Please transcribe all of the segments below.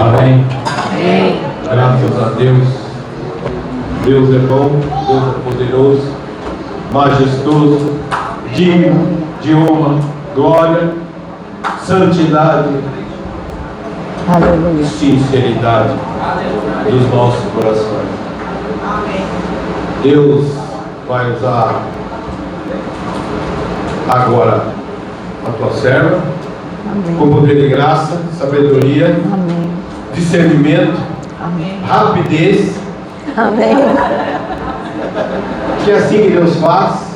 Amém. Graças a Deus. Deus é bom, Deus é poderoso, majestoso, digno de honra, glória, santidade, Aleluia. sinceridade dos nossos corações. Deus vai usar agora a tua serva com poder de graça, sabedoria, Amém. discernimento, Amém. rapidez, Amém. que é assim que Deus faz.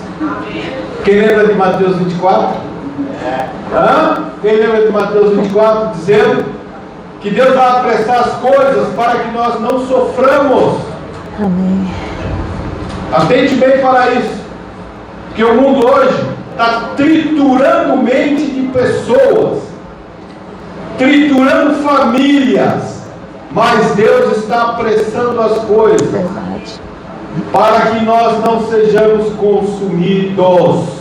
Quem lembra de Mateus 24? Quem lembra de Mateus 24 dizendo que Deus vai apressar as coisas para que nós não soframos? Amém. Atente bem para isso, porque o mundo hoje está triturando mente de pessoas, triturando famílias, mas Deus está apressando as coisas Verdade. para que nós não sejamos consumidos.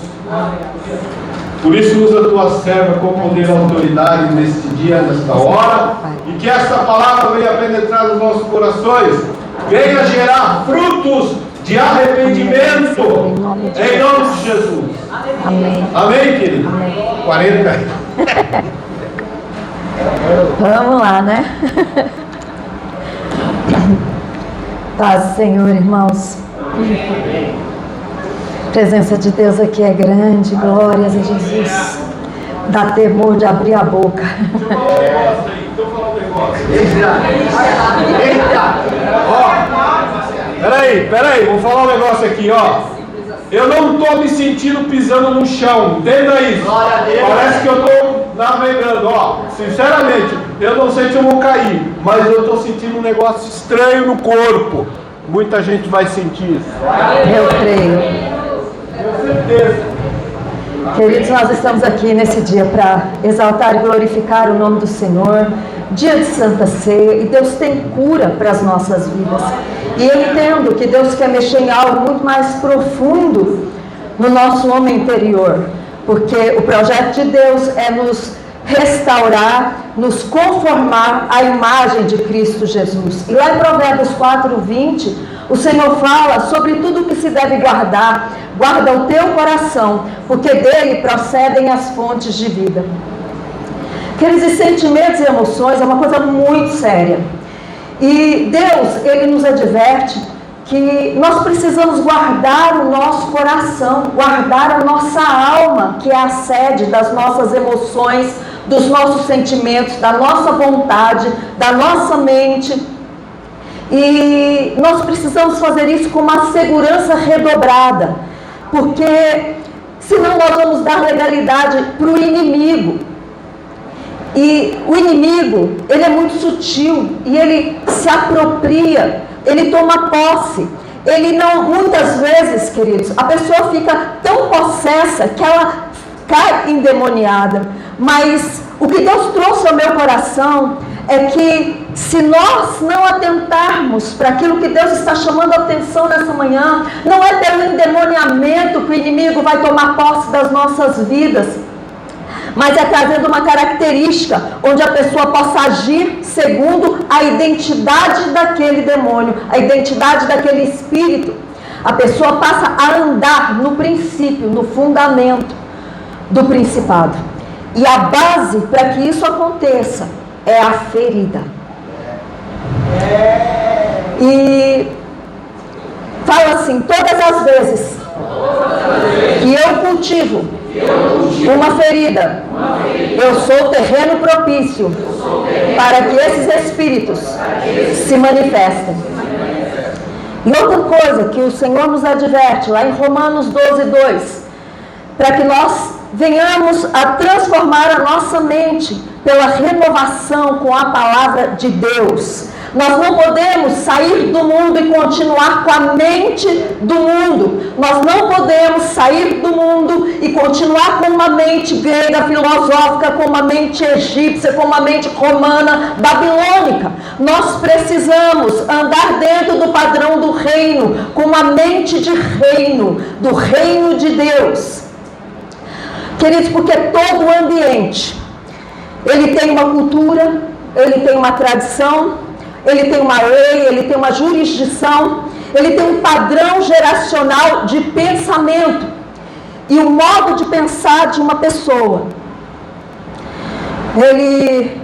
Por isso usa a tua serva com poder e autoridade neste dia, nesta hora, e que esta palavra venha penetrar nos nossos corações, venha gerar frutos de arrependimento, em nome de Jesus. Amém. Amém, querido? Amém. 40. Vamos lá, né? Paz, Senhor, irmãos. A presença de Deus aqui é grande, glórias a Jesus. Dá temor de abrir a boca. Peraí, vou falar um negócio aqui, ó. Eu não estou me sentindo pisando no chão, entenda isso. Parece que eu estou navegando, ó. Sinceramente, eu não sei se eu vou cair, mas eu estou sentindo um negócio estranho no corpo. Muita gente vai sentir isso. Eu creio. Tenho certeza. Queridos, nós estamos aqui nesse dia para exaltar e glorificar o nome do Senhor, dia de Santa Ceia, e Deus tem cura para as nossas vidas. E eu entendo que Deus quer mexer em algo muito mais profundo no nosso homem interior, porque o projeto de Deus é nos restaurar, nos conformar à imagem de Cristo Jesus. E lá em Provérbios 4:20, o Senhor fala sobre tudo que se deve guardar. Guarda o teu coração, porque dele procedem as fontes de vida. Aqueles sentimentos e emoções é uma coisa muito séria. E Deus, Ele nos adverte que nós precisamos guardar o nosso coração, guardar a nossa alma, que é a sede das nossas emoções, dos nossos sentimentos, da nossa vontade, da nossa mente. E nós precisamos fazer isso com uma segurança redobrada, porque senão nós vamos dar legalidade para o inimigo. E o inimigo, ele é muito sutil e ele se apropria, ele toma posse. Ele não, muitas vezes, queridos, a pessoa fica tão possessa que ela cai endemoniada. Mas o que Deus trouxe ao meu coração é que se nós não atentarmos para aquilo que Deus está chamando a atenção nessa manhã, não é pelo endemoniamento que o inimigo vai tomar posse das nossas vidas, mas é trazendo uma característica onde a pessoa possa agir segundo a identidade daquele demônio, a identidade daquele espírito. A pessoa passa a andar no princípio, no fundamento do principado. E a base para que isso aconteça é a ferida. E fala assim: todas as vezes que eu cultivo uma ferida, eu sou terreno propício para que esses espíritos se manifestem. E outra coisa que o Senhor nos adverte lá em Romanos 12:2, para que nós venhamos a transformar a nossa mente pela renovação com a palavra de Deus. Nós não podemos sair do mundo e continuar com a mente do mundo. Nós não podemos sair do mundo e continuar com uma mente grega, filosófica, com uma mente egípcia, com uma mente romana, babilônica. Nós precisamos andar dentro do padrão do reino, com uma mente de reino, do reino de Deus. Queridos, porque todo o ambiente, ele tem uma cultura, ele tem uma tradição, ele tem uma lei, ele tem uma jurisdição, ele tem um padrão geracional de pensamento e o modo de pensar de uma pessoa. Ele,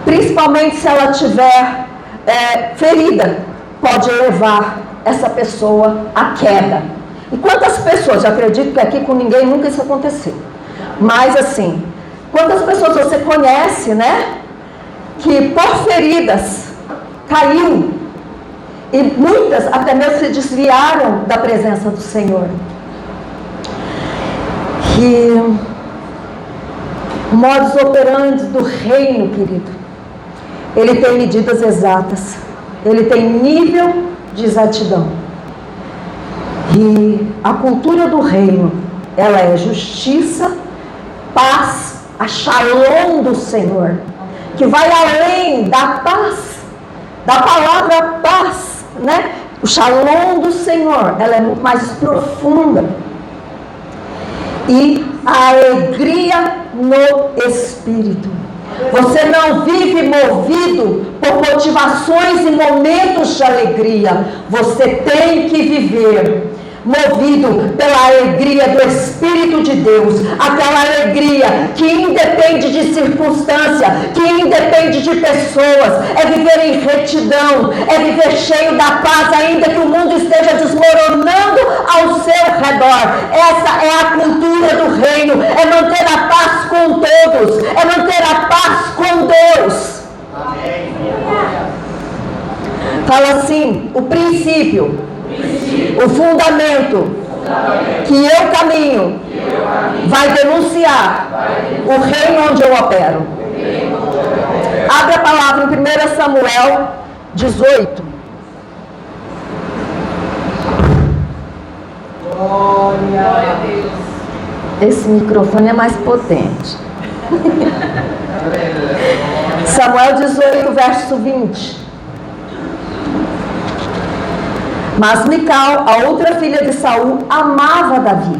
principalmente se ela tiver ferida, pode levar essa pessoa à queda. E quantas pessoas, eu acredito que aqui com ninguém nunca isso aconteceu, mas assim, quantas pessoas você conhece, né, que por feridas caiu, e muitas até mesmo se desviaram da presença do Senhor. Que o modus operandi do reino, querido, ele tem medidas exatas, ele tem nível de exatidão. E a cultura do reino, ela é justiça, paz, a shalom do Senhor, que vai além da paz, da palavra paz, né? O shalom do Senhor, ela é muito mais profunda. E a alegria no Espírito. Você não vive movido por motivações e momentos de alegria. Você tem que viver movido pela alegria do Espírito de Deus, aquela alegria que independe de circunstância, que independe de pessoas, é viver em retidão, é viver cheio da paz, ainda que o mundo esteja desmoronando ao seu redor. Essa é a cultura do reino, é manter a paz com todos, é manter a paz com Deus. Amém. Fala assim, o princípio, o fundamento que eu caminho vai denunciar o reino onde eu opero. Abre a palavra em 1 Samuel 18. Glória a Deus. Esse microfone é mais potente. Samuel 18, verso 20. Mas Mical, a outra filha de Saul, amava Davi.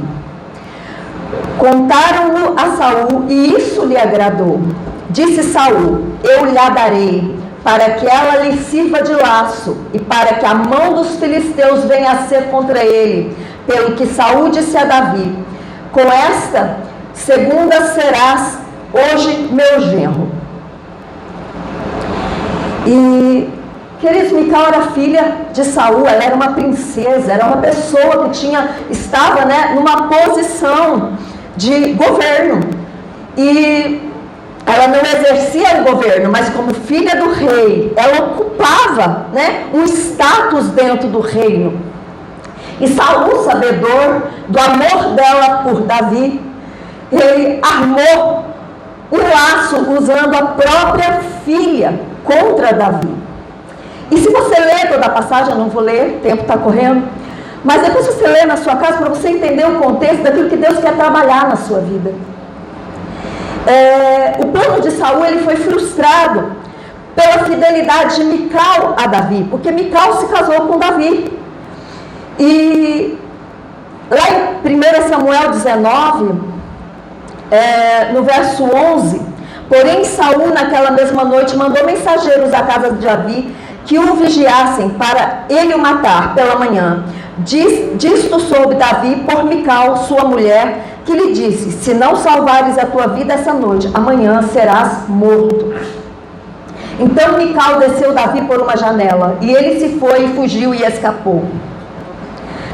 Contaram-no a Saul e isso lhe agradou. Disse Saul: eu lhe a darei, para que ela lhe sirva de laço, e para que a mão dos filisteus venha a ser contra ele. Pelo que Saul disse a Davi: com esta segunda serás hoje meu genro. E queridos, Mical era filha de Saul, ela era uma princesa, era uma pessoa que estava, né, numa posição de governo. E ela não exercia o governo, mas como filha do rei, ela ocupava, né, um status dentro do reino. E Saul, sabedor do amor dela por Davi, ele armou um laço usando a própria filha contra Davi. E se você ler toda a passagem, eu não vou ler, o tempo está correndo, mas depois você lê na sua casa para você entender o contexto daquilo que Deus quer trabalhar na sua vida. O plano de Saul, ele foi frustrado pela fidelidade de Mical a Davi, porque Mical se casou com Davi. E lá em 1 Samuel 19, no verso 11, porém Saul naquela mesma noite mandou mensageiros à casa de Davi que o vigiassem para ele o matar pela manhã. Disto soube Davi por Mical, sua mulher, que lhe disse: se não salvares a tua vida essa noite, amanhã serás morto. Então Mical desceu Davi por uma janela, e ele se foi e fugiu e escapou.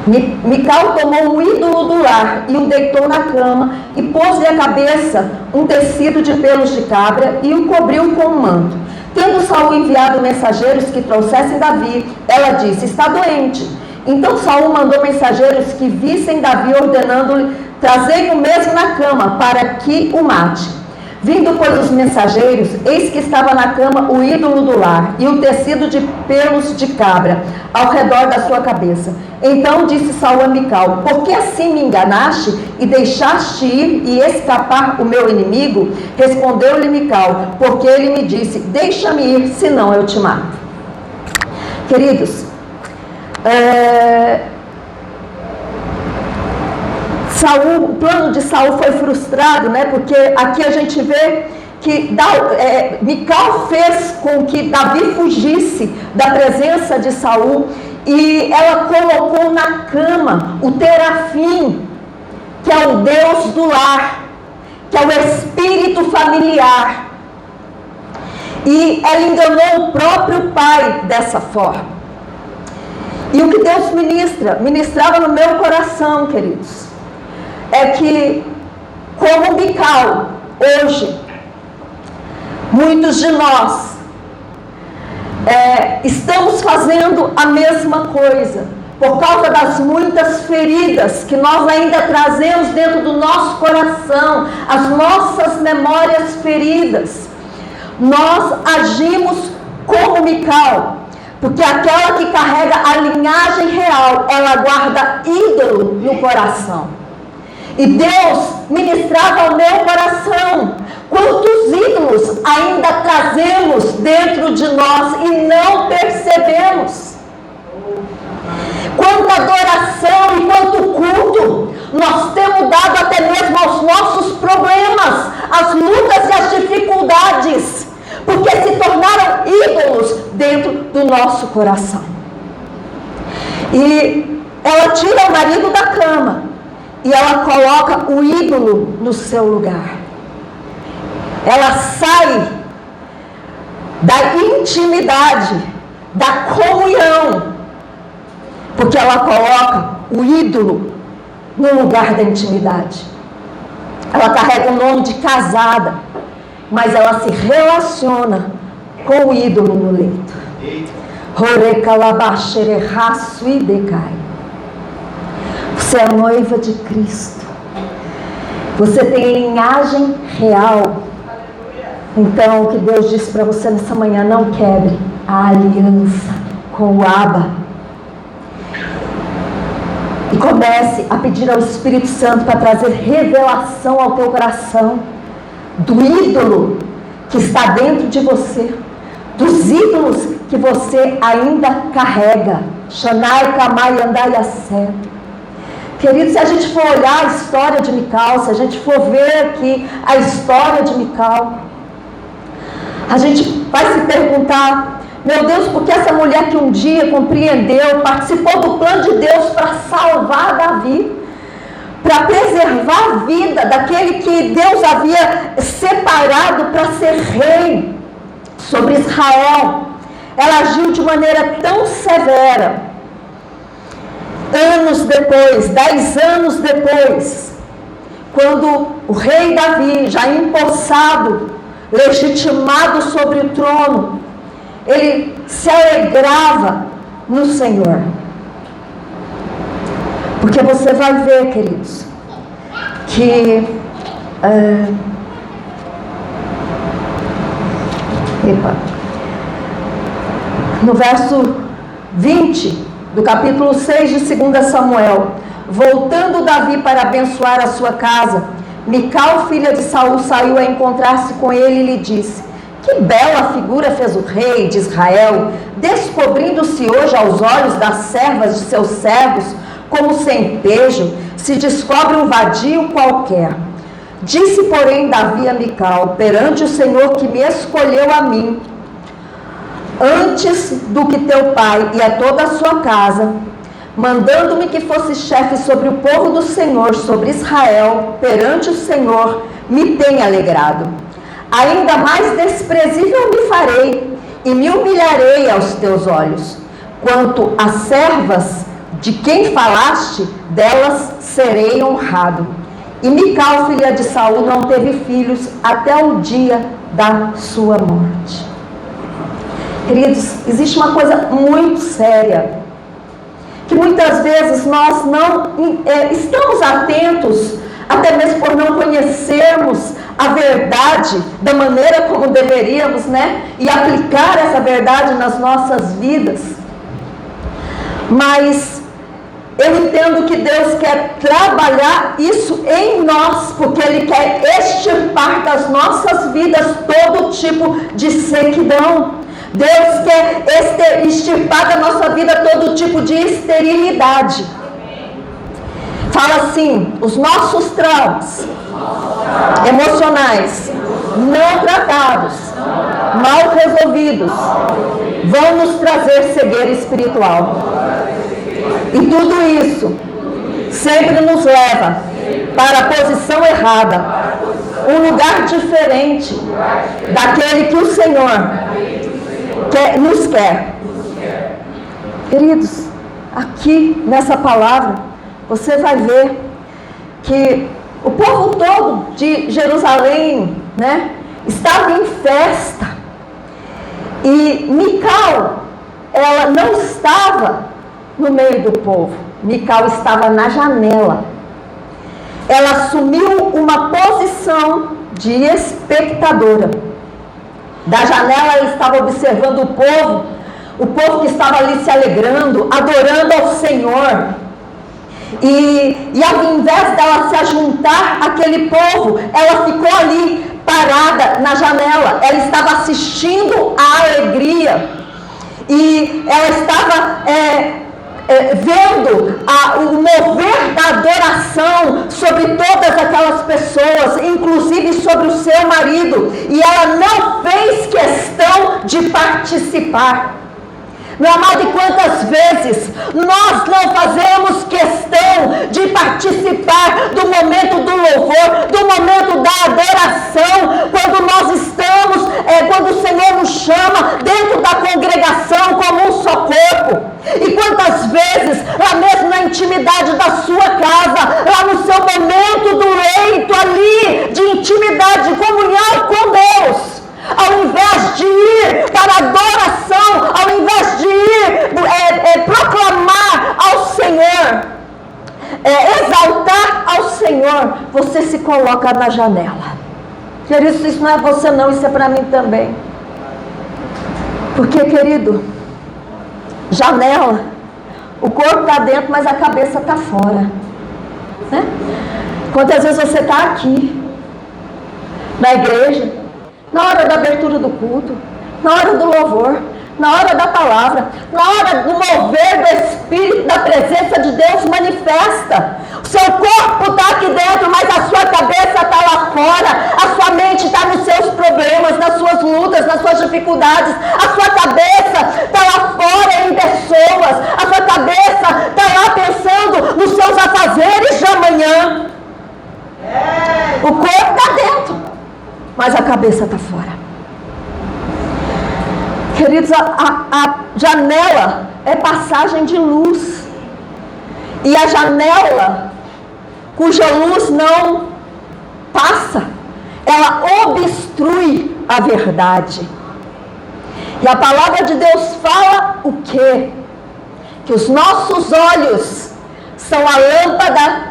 Mical tomou um ídolo do lar e o deitou na cama e pôs-lhe à cabeça um tecido de pelos de cabra e o cobriu com um manto. Tendo Saul enviado mensageiros que trouxessem Davi, ela disse: está doente. Então Saul mandou mensageiros que vissem Davi, ordenando-lhe: trazei-o mesmo na cama, para que o mate. Vindo, pois, os mensageiros, eis que estava na cama o ídolo do lar e o tecido de pelos de cabra ao redor da sua cabeça. Então disse Saul a Mical: por que assim me enganaste e deixaste ir e escapar o meu inimigo? Respondeu-lhe Mical: porque ele me disse: deixa-me ir, senão eu te mato. Queridos, o plano de Saul foi frustrado, né? Porque aqui a gente vê que Mical fez com que Davi fugisse da presença de Saul, e ela colocou na cama o Terafim, que é o Deus do lar, que é o espírito familiar, e ela enganou o próprio pai dessa forma. E o que Deus ministrava no meu coração, queridos, é que, como Mical, hoje, muitos de nós estamos fazendo a mesma coisa, por causa das muitas feridas que nós ainda trazemos dentro do nosso coração, as nossas memórias feridas. Nós agimos como Mical, porque aquela que carrega a linhagem real, ela guarda ídolo no coração. E Deus ministrava ao meu coração quantos ídolos ainda trazemos dentro de nós e não percebemos. Quanta adoração e quanto culto nós temos dado até mesmo aos nossos problemas, às lutas e às dificuldades, porque se tornaram ídolos dentro do nosso coração. E ela tira o marido da cama e ela coloca o ídolo no seu lugar. Ela sai da intimidade, da comunhão, porque ela coloca o ídolo no lugar da intimidade. Ela carrega o nome de casada, mas ela se relaciona com o ídolo no leito. Você é a noiva de Cristo. Você tem linhagem real. Então, o que Deus disse para você nessa manhã: não quebre a aliança com o Abba. E comece a pedir ao Espírito Santo para trazer revelação ao teu coração do ídolo que está dentro de você, dos ídolos que você ainda carrega. Shanai, Kamai, Andai, Assé. Queridos, se a gente for olhar a história de Mical, se a gente for ver aqui a história de Mical, a gente vai se perguntar: meu Deus, por que essa mulher que um dia compreendeu, participou do plano de Deus para salvar Davi, para preservar a vida daquele que Deus havia separado para ser rei sobre Israel, ela agiu de maneira tão severa? Anos depois, 10 anos depois, quando o rei Davi, já empossado, legitimado sobre o trono, ele se alegrava no Senhor. Porque você vai ver, queridos, que no verso 20 do capítulo 6 de 2 Samuel, voltando Davi para abençoar a sua casa, Mical, filha de Saul, saiu a encontrar-se com ele e lhe disse: que bela figura fez o rei de Israel, descobrindo-se hoje aos olhos das servas de seus servos, como sem pejo, se descobre um vadio qualquer. Disse, porém, Davi a Mical: perante o Senhor que me escolheu a mim, antes do que teu pai e a toda a sua casa, mandando-me que fosse chefe sobre o povo do Senhor, sobre Israel, perante o Senhor, me tem alegrado. Ainda mais desprezível me farei, e me humilharei aos teus olhos. Quanto às servas de quem falaste, delas serei honrado. E Mical, filha de Saul, não teve filhos até o dia da sua morte. Queridos, existe uma coisa muito séria, que muitas vezes nós não estamos atentos, até mesmo por não conhecermos a verdade da maneira como deveríamos, e aplicar essa verdade nas nossas vidas. Mas eu entendo que Deus quer trabalhar isso em nós, porque Ele quer extirpar das nossas vidas todo tipo de sequidão. Deus quer extirpar da nossa vida todo tipo de esterilidade. Fala assim: os nossos traumas emocionais não tratados, mal resolvidos, vão nos trazer cegueira espiritual. E tudo isso sempre nos leva para a posição errada, um lugar diferente daquele que o Senhor nos quer. Queridos, aqui nessa palavra, você vai ver que o povo todo de Jerusalém, estava em festa. E Mical, ela não estava no meio do povo. Mical estava na janela. Ela assumiu uma posição de espectadora. Da janela ela estava observando o povo que estava ali se alegrando, adorando ao Senhor. E ao invés dela se ajuntar àquele povo, ela ficou ali parada na janela. Ela estava assistindo à alegria. E ela estava vendo o mover da adoração sobre todas aquelas pessoas, inclusive sobre o seu marido. E ela não fez questão de participar. Meu amado, e quantas vezes nós não fazemos questão de participar do momento do louvor, do momento da adoração, quando nós estamos, quando o Senhor nos chama dentro da congregação como um só corpo. E quantas vezes, lá mesmo na intimidade da sua casa, lá no seu momento do leito ali, de intimidade, de comunhão com Deus, ao invés de ir para a adoração, ao invés de ir proclamar ao Senhor, exaltar ao Senhor, você se coloca na janela. Querido, isso não é você não, isso é para mim também. Porque, querido, janela, o corpo está dentro, mas a cabeça está fora, né? Quantas vezes você está aqui, na igreja, na hora da abertura do culto, na hora do louvor, na hora da palavra, na hora do mover do Espírito, da presença de Deus manifesta. O seu corpo está aqui dentro, mas a sua cabeça está lá fora. A sua mente está nos seus problemas, nas suas lutas, nas suas dificuldades. A sua cabeça está lá fora em pessoas. A sua cabeça está lá pensando nos seus afazeres de amanhã. O corpo está dentro, mas a cabeça está fora. Queridos, a janela é passagem de luz. E a janela cuja luz não passa, ela obstrui a verdade. E a palavra de Deus fala o quê? Que os nossos olhos são a lâmpada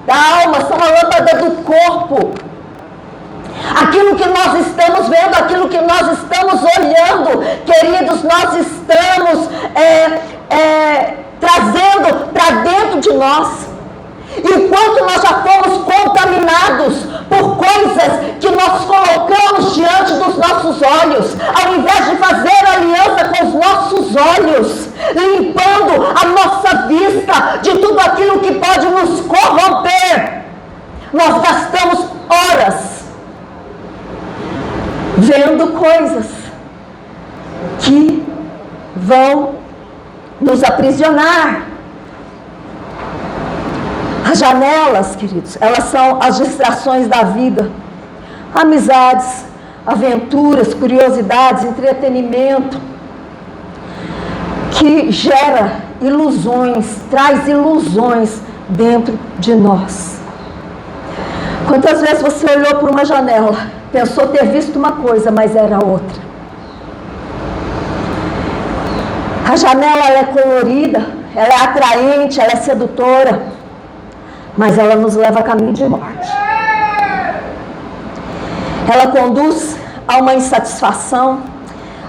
da alma, são a lâmpada do corpo. Aquilo que nós estamos vendo, aquilo que nós estamos olhando, queridos, nós estamos trazendo para dentro de nós. E o quanto nós já fomos contaminados por coisas que nós colocamos diante dos nossos olhos, ao invés de fazer aliança com os nossos olhos, limpando a nossa vista de tudo aquilo que pode nos corromper, nós gastamos horas vendo coisas que vão nos aprisionar. As janelas, queridos, elas são as distrações da vida. Amizades, aventuras, curiosidades, entretenimento, que gera ilusões, traz ilusões dentro de nós. Quantas vezes você olhou por uma janela, pensou ter visto uma coisa, mas era outra? A janela, ela é colorida, ela é atraente, ela é sedutora, mas ela nos leva a caminho de morte. Ela conduz a uma insatisfação,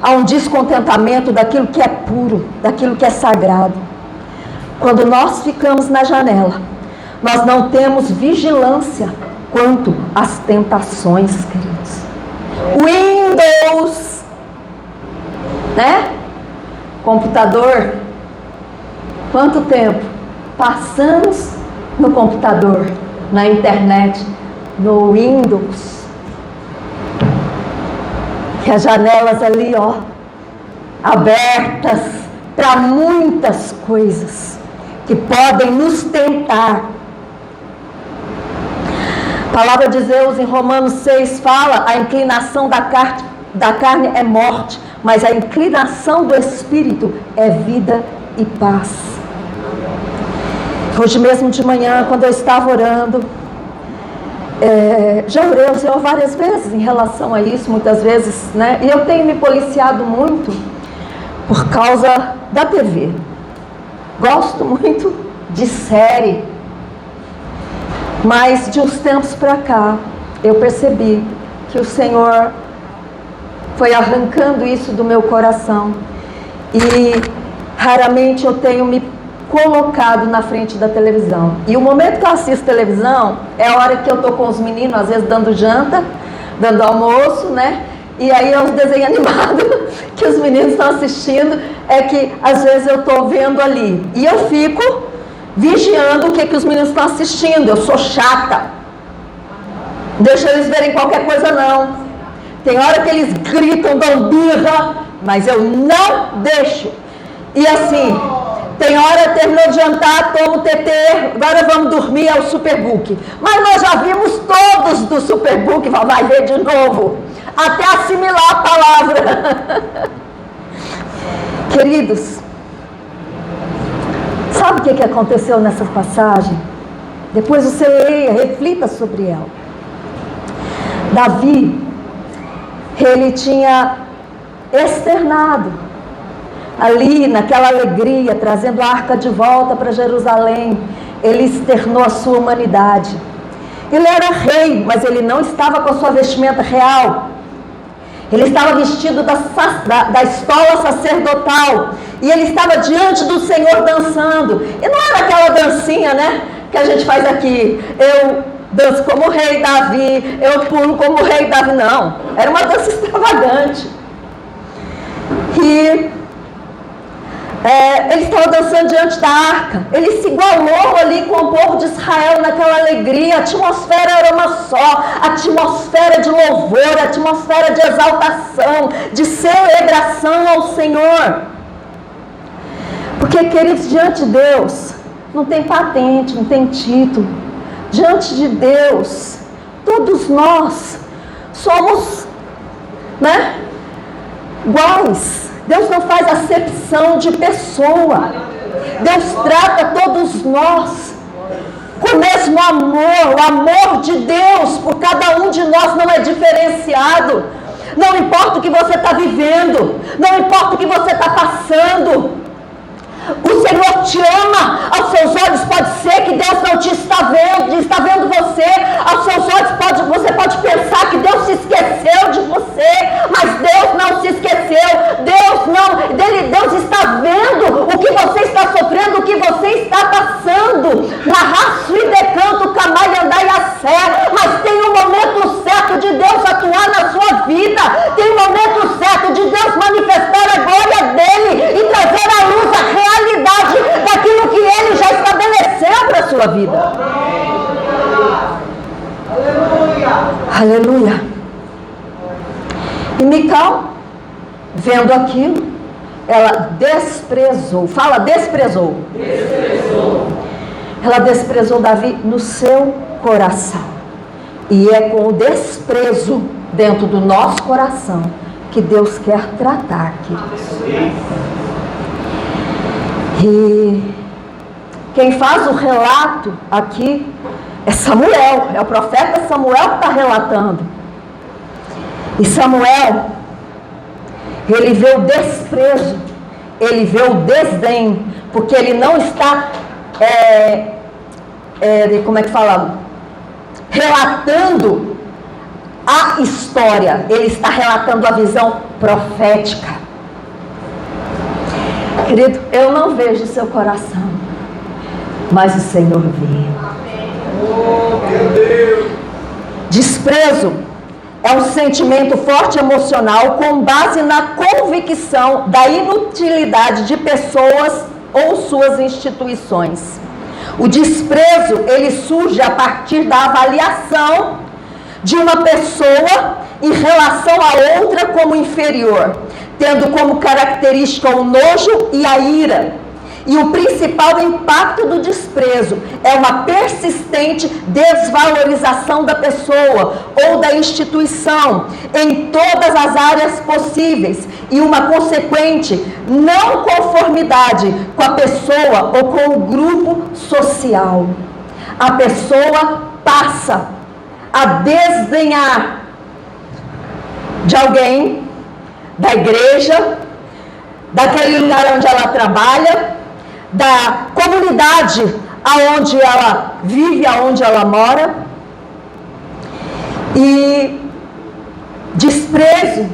a um descontentamento daquilo que é puro, daquilo que é sagrado. Quando nós ficamos na janela, nós não temos vigilância quanto às tentações, queridos. Windows, né? Computador. Quanto tempo passamos no computador, na internet, no Windows? que as janelas ali, ó, abertas para muitas coisas que podem nos tentar. A palavra de Deus em Romanos 6 fala: a inclinação da carne é morte, mas a inclinação do Espírito é vida e paz. Hoje mesmo de manhã, quando eu estava orando, já orei ao Senhor várias vezes em relação a isso, muitas vezes, né? E eu tenho me policiado muito por causa da TV. Gosto muito de série, mas de uns tempos para cá, eu percebi que o Senhor foi arrancando isso do meu coração, e raramente eu tenho me colocado na frente da televisão. E o momento que eu assisto televisão é a hora que eu tô com os meninos, às vezes dando janta, dando almoço, né? E aí é um desenho animado que os meninos estão assistindo, é que às vezes eu tô vendo ali e eu fico vigiando o que os meninos estão assistindo. Eu sou chata, deixa eles verem qualquer coisa não. Tem hora que eles gritam, dão birra, mas eu não deixo. E assim, tem hora, terminou de jantar, tomo TT, agora vamos dormir, é o Superbook. Mas nós já vimos todos do Superbook, vai ver de novo, até assimilar a palavra. Queridos, sabe o que aconteceu nessa passagem? Depois você leia, reflita sobre ela. Davi, ele tinha externado ali, naquela alegria, trazendo a arca de volta para Jerusalém, ele externou a sua humanidade. Ele era rei, mas ele não estava com a sua vestimenta real. Ele estava vestido da estola sacerdotal, e ele estava diante do Senhor dançando. E não era aquela dancinha, né, que a gente faz aqui, eu danço como o rei Davi, eu pulo como o rei Davi, não. Era uma dança extravagante. E ele estava dançando diante da arca, ele se igualou ali com o povo de Israel naquela alegria. A atmosfera era uma só, atmosfera de louvor, atmosfera de exaltação, de celebração ao Senhor. Porque, queridos, diante de Deus não tem patente, não tem título. Diante de Deus, todos nós somos, né, iguais. Deus não faz acepção de pessoa. Deus trata todos nós com o mesmo amor. O amor de Deus por cada um de nós não é diferenciado. Não importa o que você está vivendo, não importa o que você está passando, o Senhor te ama. Aos seus olhos pode ser que Deus não te está vendo você. Aos seus olhos você pode pensar que Deus se esqueceu de você, mas Deus não se esqueceu. Deus está vendo o que você está sofrendo, o que você está passando. Narraço e decanto, camai andai a sé. Mas tem um momento certo de Deus atuar na sua vida. Tem um momento certo de Deus manifestar a glória dele e trazer à luz a realidade daquilo que ele já estabeleceu para a sua vida. Aleluia. E Mical, vendo aquilo, ela desprezou. Fala, desprezou. Ela desprezou Davi no seu coração. E é com o desprezo dentro do nosso coração que Deus quer tratar, queridos. E quem faz o relato aqui é Samuel, é o profeta Samuel que está relatando. E Samuel, ele vê o desprezo, ele vê o desdém, porque ele não está, como é que fala? Relatando a história, ele está relatando a visão profética. Querido, eu não vejo o seu coração, mas o Senhor vê. Desprezo é um sentimento forte emocional com base na convicção da inutilidade de pessoas ou suas instituições. O desprezo, ele surge a partir da avaliação de uma pessoa em relação à outra como inferior, tendo como característica o nojo e a ira. E o principal impacto do desprezo é uma persistente desvalorização da pessoa ou da instituição em todas as áreas possíveis e uma consequente não conformidade com a pessoa ou com o grupo social. A pessoa passa a desdenhar de alguém, da igreja, daquele lugar onde ela trabalha, da comunidade aonde ela vive, aonde ela mora. E desprezo,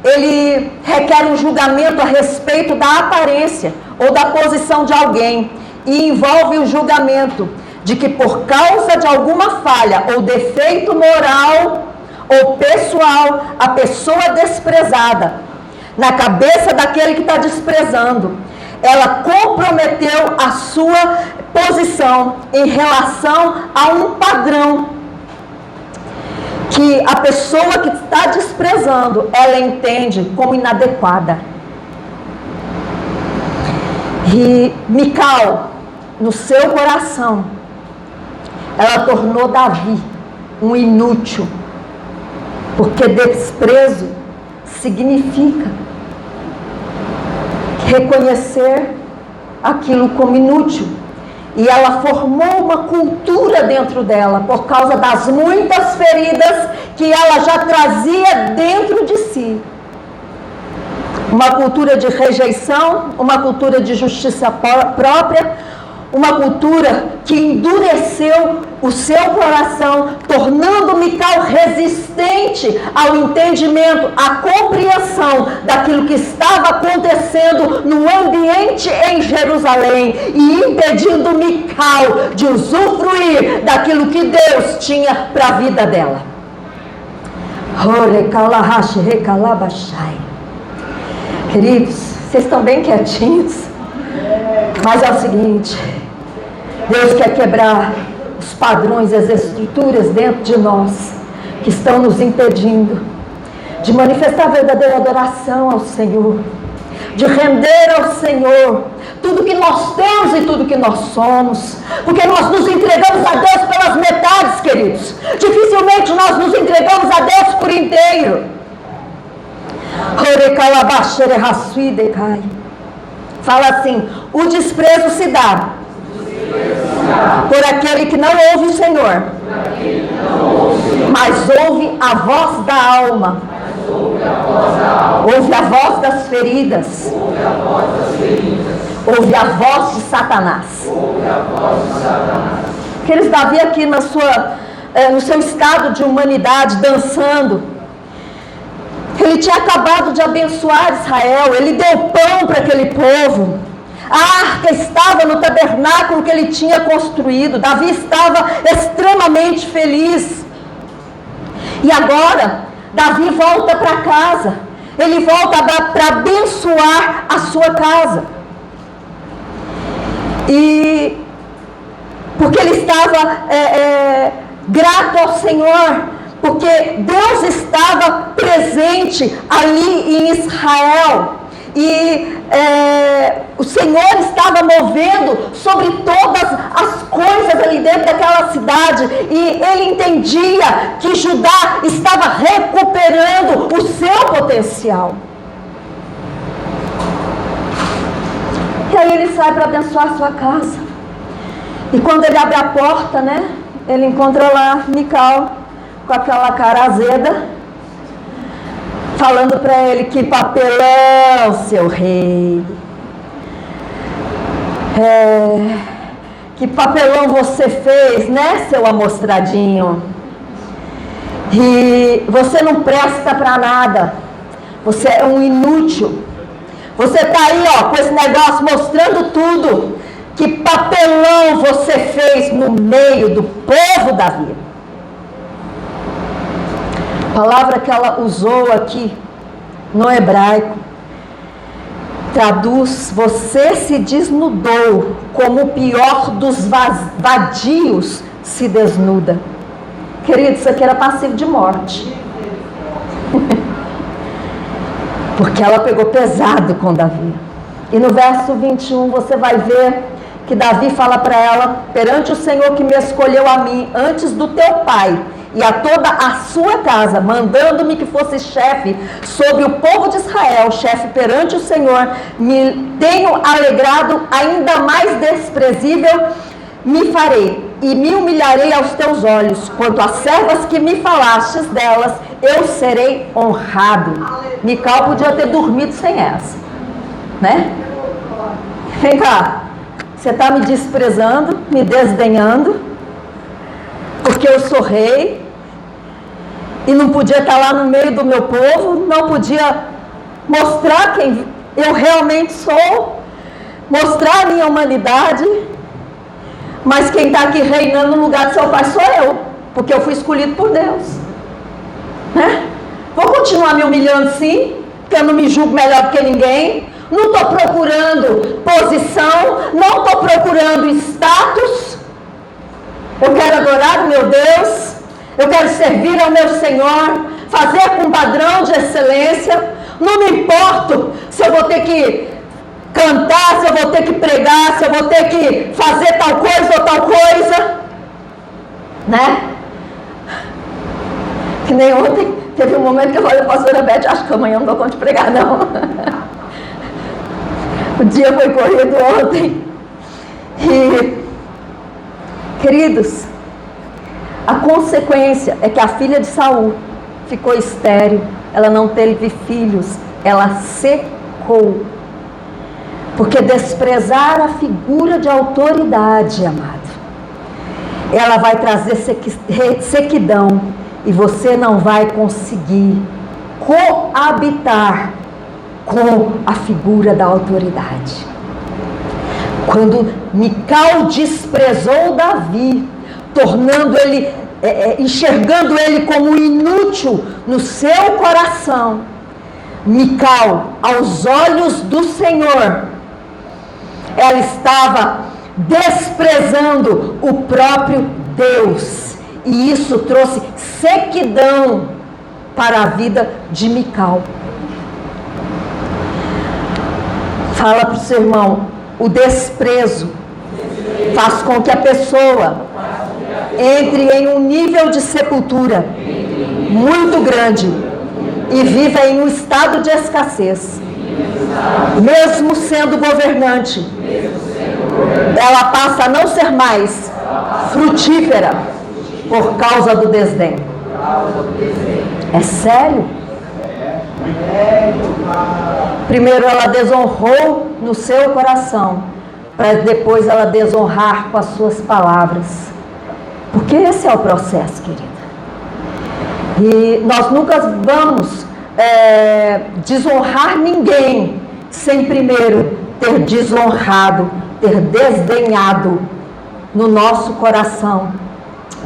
ele requer um julgamento a respeito da aparência ou da posição de alguém, e envolve o julgamento de que por causa de alguma falha ou defeito moral ou pessoal, a pessoa desprezada, na cabeça daquele que está desprezando, ela comprometeu a sua posição em relação a um padrão que a pessoa que está desprezando, ela entende como inadequada. E Mical, no seu coração, ela tornou Davi um inútil, porque desprezo significa reconhecer aquilo como inútil. E ela formou uma cultura dentro dela, por causa das muitas feridas que ela já trazia dentro de si. Uma cultura de rejeição, uma cultura de justiça própria, uma cultura que endureceu o seu coração, tornando Mical resistente ao entendimento, à compreensão daquilo que estava acontecendo no ambiente em Jerusalém e impedindo Mical de usufruir daquilo que Deus tinha para a vida dela. Queridos, vocês estão bem quietinhos? Mas é o seguinte, Deus quer quebrar os padrões, as estruturas dentro de nós que estão nos impedindo de manifestar a verdadeira adoração ao Senhor, de render ao Senhor tudo que nós temos e tudo que nós somos, porque nós nos entregamos a Deus pelas metades, queridos. Dificilmente nós nos entregamos a Deus por inteiro. Fala assim: o desprezo se dá por aquele que não ouve o Senhor, mas ouve a voz da alma, ouve a voz das feridas, ouve a voz de Satanás. Aqueles Davi aqui no seu estado de humanidade, dançando. Ele tinha acabado de abençoar Israel, ele deu pão para aquele povo. A arca estava no tabernáculo que ele tinha construído. Davi estava extremamente feliz. E agora, Davi volta para casa. Ele volta para abençoar a sua casa. E porque ele estava grato ao Senhor, porque Deus estava presente ali em Israel. E o Senhor estava movendo sobre todas as coisas ali dentro daquela cidade. E ele entendia que Judá estava recuperando o seu potencial. E aí ele sai para abençoar a sua casa. E quando ele abre a porta, né, ele encontra lá Mical com aquela cara azeda, falando para ele: que papelão, seu rei. Que papelão você fez, né, seu amostradinho? E você não presta para nada. Você é um inútil. Você está aí, ó, com esse negócio mostrando tudo. Que papelão você fez no meio do povo, Davi. A palavra que ela usou aqui no hebraico traduz: você se desnudou como o pior dos vadios se desnuda. Querido, isso aqui era passivo de morte. porque ela pegou pesado com Davi. E no verso 21 você vai ver que Davi fala para ela: perante o Senhor que me escolheu a mim antes do teu pai e a toda a sua casa, mandando-me que fosse chefe sobre o povo de Israel, chefe perante o Senhor, me tenho alegrado, ainda mais desprezível me farei, e me humilharei aos teus olhos. Quanto às servas que me falastes delas, eu serei honrado. Mical podia ter dormido sem essa, né? Vem cá, você está me desprezando, me desdenhando, porque eu sou rei, e não podia estar lá no meio do meu povo, não podia mostrar quem eu realmente sou, mostrar a minha humanidade, mas quem está aqui reinando no lugar de seu pai sou eu, porque eu fui escolhido por Deus, né? Vou continuar me humilhando sim, porque eu não me julgo melhor do que ninguém, não estou procurando posição, não estou procurando status, eu quero adorar o meu Deus, eu quero servir ao meu Senhor, fazer com padrão de excelência, não me importo se eu vou ter que cantar, se eu vou ter que pregar, se eu vou ter que fazer tal coisa ou tal coisa, né? Que nem ontem, teve um momento que eu falei: pastora Beth, acho que amanhã não dou conta de pregar não. O dia foi corrido ontem. E, queridos, a consequência é que a filha de Saul ficou estéril, ela não teve filhos, ela secou. Porque desprezar a figura de autoridade, amado, ela vai trazer sequidão, e você não vai conseguir coabitar com a figura da autoridade. Quando Mical desprezou Davi, tornando ele, enxergando ele como inútil no seu coração, Mical, aos olhos do Senhor, ela estava desprezando o próprio Deus, e isso trouxe sequidão para a vida de Mical. Fala para o seu irmão: o desprezo faz com que a pessoa entre em um nível de sepultura muito grande e viva em um estado de escassez. Mesmo sendo governante, ela passa a não ser mais frutífera por causa do desdém. É sério? Primeiro ela desonrou no seu coração, para depois ela desonrar com as suas palavras. Porque esse é o processo, querida. E nós nunca vamos desonrar ninguém sem primeiro ter desonrado, ter desdenhado no nosso coração,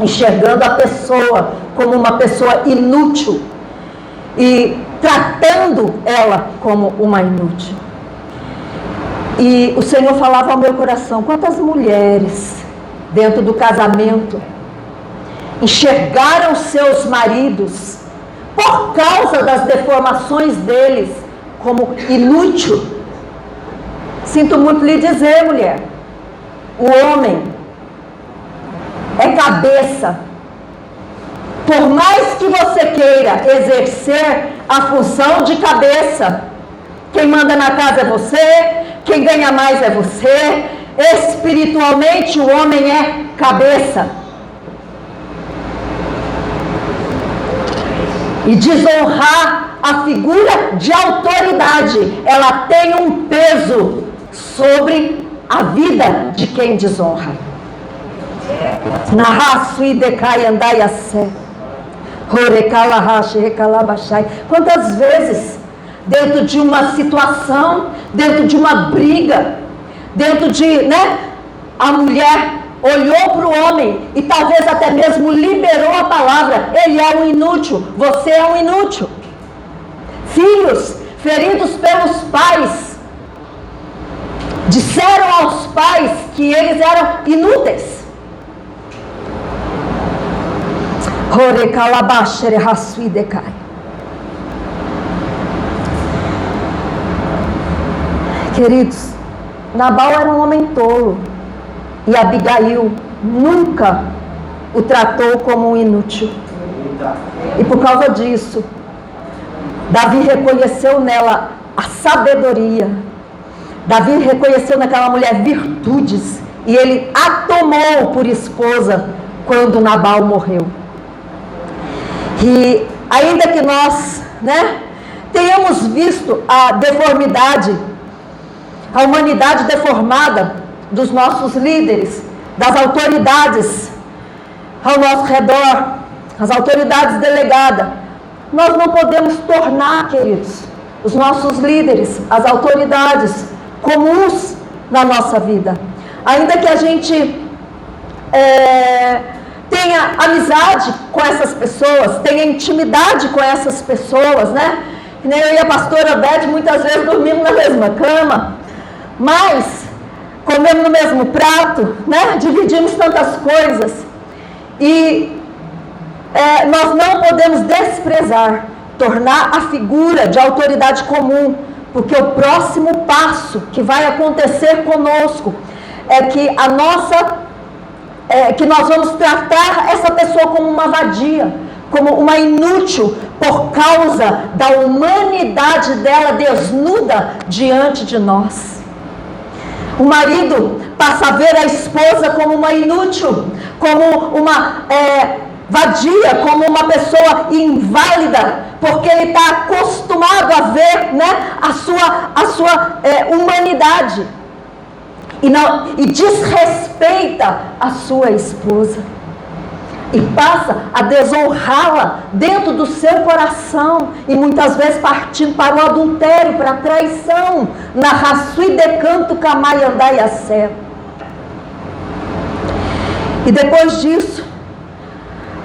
enxergando a pessoa como uma pessoa inútil e tratando ela como uma inútil. E o Senhor falava ao meu coração: quantas mulheres dentro do casamento enxergaram seus maridos, por causa das deformações deles, como inútil. Sinto muito lhe dizer, mulher, o homem é cabeça. Por mais que você queira exercer a função de cabeça, quem manda na casa é você, quem ganha mais é você. Espiritualmente o homem é cabeça. E desonrar a figura de autoridade, ela tem um peso sobre a vida de quem desonra. Quantas vezes, dentro de uma situação, dentro de uma briga, dentro de, a mulher olhou para o homem e talvez até mesmo liberou a palavra: ele é um inútil, você é um inútil. Filhos feridos pelos pais disseram aos pais que eles eram inúteis. Queridos, Nabal era um homem tolo e Abigail nunca o tratou como um inútil. E por causa disso, Davi reconheceu nela a sabedoria. Davi reconheceu naquela mulher virtudes e ele a tomou por esposa quando Nabal morreu. E ainda que nós, tenhamos visto a deformidade, a humanidade deformada dos nossos líderes, das autoridades ao nosso redor, as autoridades delegadas, nós não podemos tornar, queridos, os nossos líderes, as autoridades comuns na nossa vida. Ainda que a gente tenha amizade com essas pessoas, tenha intimidade com essas pessoas, Que nem eu e a pastora Beth muitas vezes dormimos na mesma cama, mas comemos no mesmo prato, dividimos tantas coisas. E nós não podemos desprezar, tornar a figura de autoridade comum, porque o próximo passo que vai acontecer conosco é que que nós vamos tratar essa pessoa como uma vadia, como uma inútil, por causa da humanidade dela desnuda diante de nós. O marido passa a ver a esposa como uma inútil, como uma vadia, como uma pessoa inválida, porque ele está acostumado a ver a sua humanidade e desrespeita a sua esposa e passa a desonrá-la dentro do seu coração e muitas vezes partindo para o adultério, para a traição, na raçui de canto camai andai a sé. E depois disso,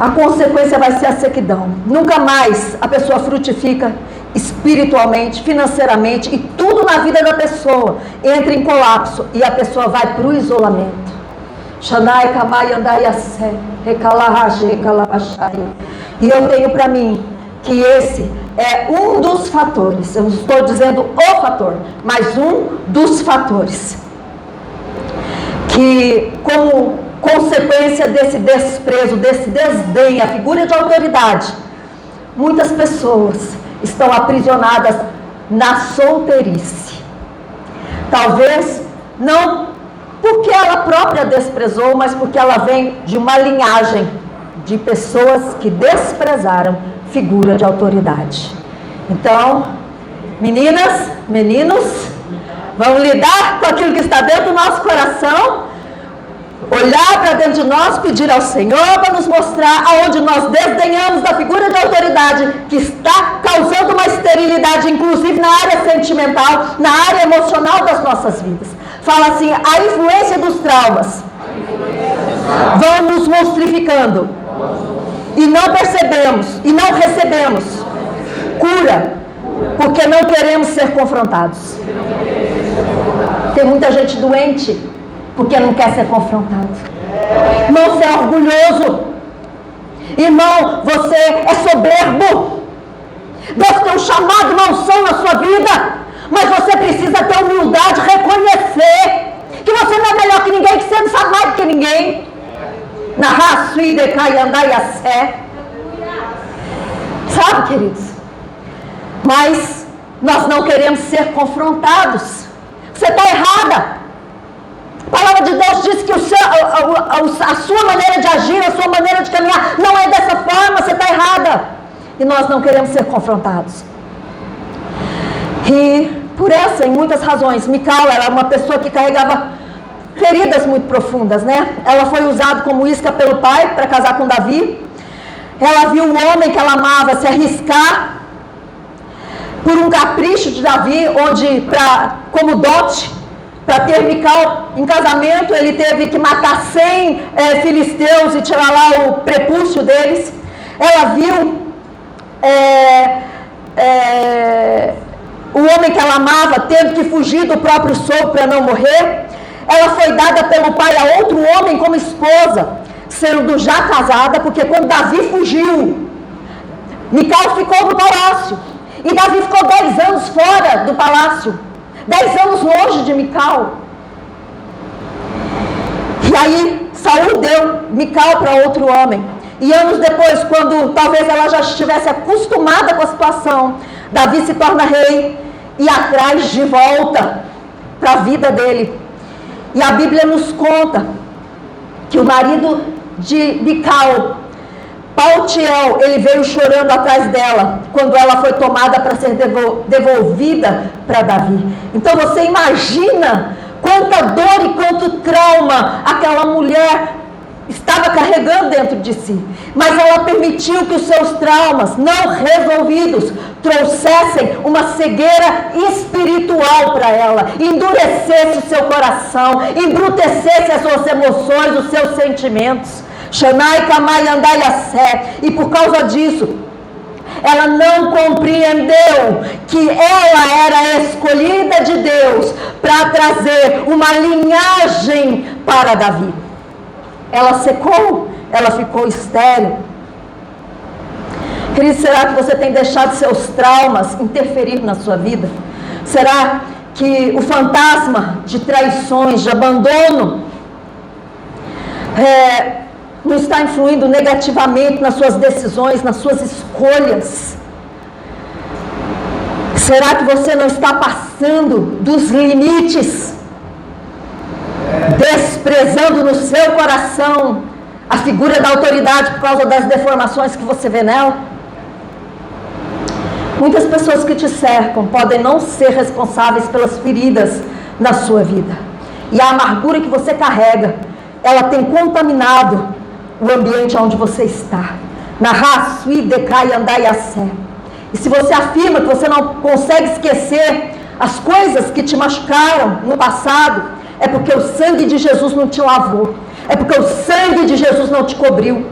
a consequência vai ser a sequidão. Nunca mais a pessoa frutifica espiritualmente, financeiramente, e tudo na vida da pessoa entra em colapso e a pessoa vai para o isolamento. Xanai kamai andai a sé, recalahajê calabachai. E eu tenho para mim que esse é um dos fatores, eu não estou dizendo o fator, mas um dos fatores que, como consequência desse desprezo, desse desdém, a figura de autoridade, muitas pessoas estão aprisionadas na solteirice. Talvez não porque ela própria desprezou, mas porque ela vem de uma linhagem de pessoas que desprezaram figura de autoridade. Então, meninas, meninos, vamos lidar com aquilo que está dentro do nosso coração, olhar para dentro de nós, pedir ao Senhor para nos mostrar aonde nós desdenhamos da figura de autoridade que está causando uma esterilidade, inclusive na área sentimental, na área emocional das nossas vidas. Fala assim, a influência dos traumas vão nos monstrificando e não percebemos e não recebemos cura, porque não queremos ser confrontados. Tem muita gente doente porque não quer ser confrontado. Irmão, você é orgulhoso. Irmão, você é soberbo. Deus tem um chamado, uma unção na sua vida, mas você precisa ter humildade, reconhecer que você não é melhor que ninguém, que você não sabe mais do que ninguém. Na raça e decai andai a sé. Sabe, queridos? Mas nós não queremos ser confrontados. Você está errada. A palavra de Deus diz que a sua maneira de agir, a sua maneira de caminhar não é dessa forma, você está errada. E nós não queremos ser confrontados. E por essa e muitas razões, Mical era uma pessoa que carregava feridas muito profundas, Ela foi usada como isca pelo pai para casar com Davi. Ela viu um homem que ela amava se arriscar por um capricho de Davi, onde como dote, para ter Mical em casamento, ele teve que matar 100 filisteus e tirar lá o prepúcio deles. Ela viu o homem que ela amava tendo que fugir do próprio sogro para não morrer. Ela foi dada pelo pai a outro homem como esposa, sendo já casada, porque quando Davi fugiu, Mical ficou no palácio. E Davi ficou 10 anos fora do palácio. 10 anos longe de Mical. E aí Saul deu Mical para outro homem. E anos depois, quando talvez ela já estivesse acostumada com a situação, Davi se torna rei e atrás de volta para a vida dele. E a Bíblia nos conta que o marido de Mical, Paltiel, ele veio chorando atrás dela, quando ela foi tomada para ser devolvida para Davi. Então você imagina quanta dor e quanto trauma aquela mulher estava carregando dentro de si. Mas ela permitiu que os seus traumas não resolvidos trouxessem uma cegueira espiritual para ela, endurecesse o seu coração, embrutecesse as suas emoções, os seus sentimentos. Shanai Kamai Andai Assé. E por causa disso, ela não compreendeu que ela era escolhida de Deus para trazer uma linhagem para Davi. Ela secou, ela ficou estéril. Querido, será que você tem deixado seus traumas interferir na sua vida? Será que o fantasma de traições, de abandono, não está influindo negativamente nas suas decisões, nas suas escolhas? Será que você não está passando dos limites, desprezando no seu coração a figura da autoridade por causa das deformações que você vê nela? Muitas pessoas que te cercam podem não ser responsáveis pelas feridas na sua vida. E a amargura que você carrega, ela tem contaminado o ambiente onde você está. E se você afirma que você não consegue esquecer as coisas que te machucaram no passado, é porque o sangue de Jesus não te lavou. É porque o sangue de Jesus não te cobriu.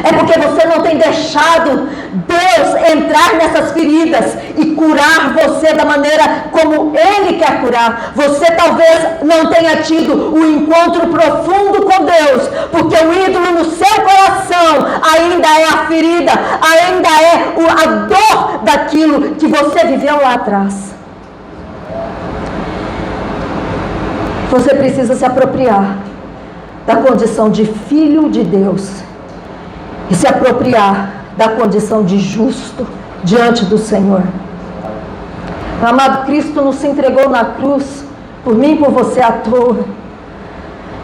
É porque você não tem deixado Deus entrar nessas feridas e curar você da maneira como Ele quer curar. Você talvez não tenha tido um encontro profundo com Deus, porque o ídolo no seu coração ainda é a ferida, ainda é a dor daquilo que você viveu lá atrás. Você precisa se apropriar da condição de filho de Deus e se apropriar da condição de justo diante do Senhor. O amado Cristo não se entregou na cruz por mim e por você à toa.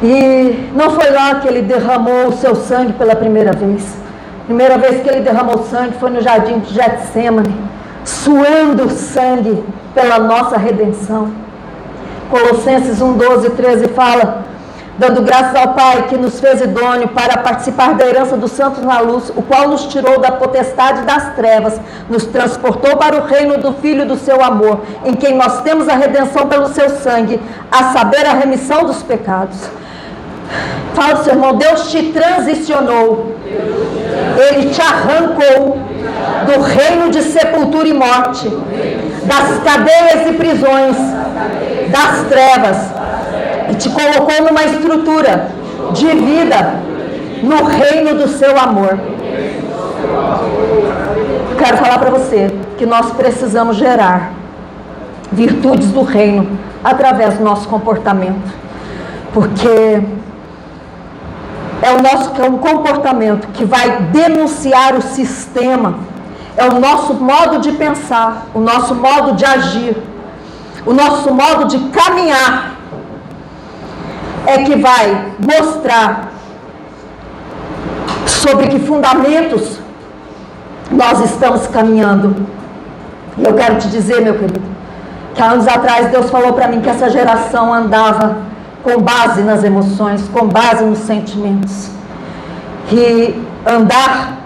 E não foi lá que Ele derramou o seu sangue pela primeira vez. A primeira vez que Ele derramou sangue foi no jardim de Getsêmani, suando sangue pela nossa redenção. Colossenses 1, 12 e 13 fala: dando graças ao Pai que nos fez idôneo para participar da herança dos santos na luz, o qual nos tirou da potestade das trevas, nos transportou para o reino do Filho do seu amor, em quem nós temos a redenção pelo seu sangue, a saber, a remissão dos pecados. Fala, seu irmão, Deus te transicionou, Ele te arrancou do reino de sepultura e morte, das cadeias e prisões, das trevas, e te colocou numa estrutura de vida no reino do seu amor. Quero falar para você que nós precisamos gerar virtudes do reino através do nosso comportamento, porque é um comportamento que vai denunciar o sistema, é o nosso modo de pensar, o nosso modo de agir, o nosso modo de caminhar, é que vai mostrar sobre que fundamentos nós estamos caminhando. E eu quero te dizer, meu querido, que há anos atrás Deus falou para mim que essa geração andava com base nas emoções, com base nos sentimentos. E andar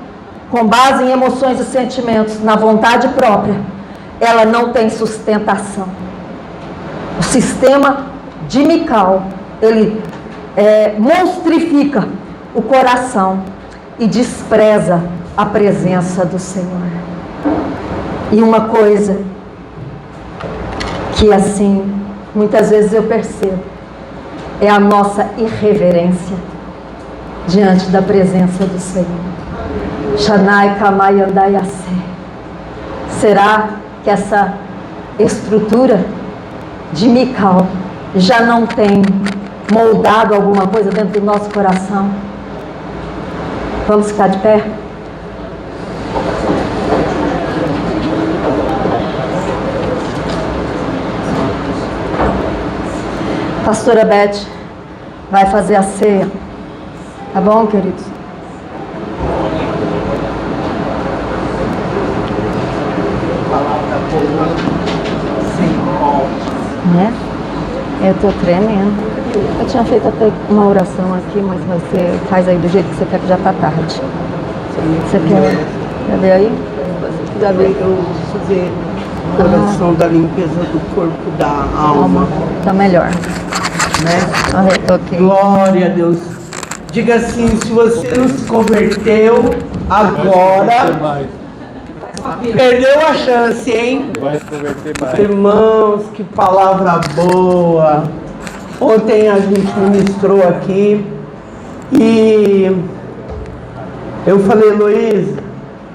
com base em emoções e sentimentos, na vontade própria, ela não tem sustentação. O sistema de Mical, ele monstrifica o coração e despreza a presença do Senhor. E uma coisa que assim, muitas vezes eu percebo, é a nossa irreverência diante da presença do Senhor. Shanai Kamai Andai Assé. Será que essa estrutura de Mical já não tem moldado alguma coisa dentro do nosso coração? Vamos ficar de pé? Pastora Beth vai fazer a ceia. Tá bom, queridos? Né? Eu tô tremendo. Eu tinha feito até uma oração aqui, mas você faz aí do jeito que você quer, que já tá tarde. Você quer ver aí? Toda vez eu fazer oração da limpeza do corpo, da alma. Tá melhor. Né? Ok. Glória a Deus. Diga assim, se você não se converteu agora, perdeu a chance, hein? Vai se converter mais. Irmãos, que palavra boa. Ontem a gente ministrou aqui e eu falei, Luísa,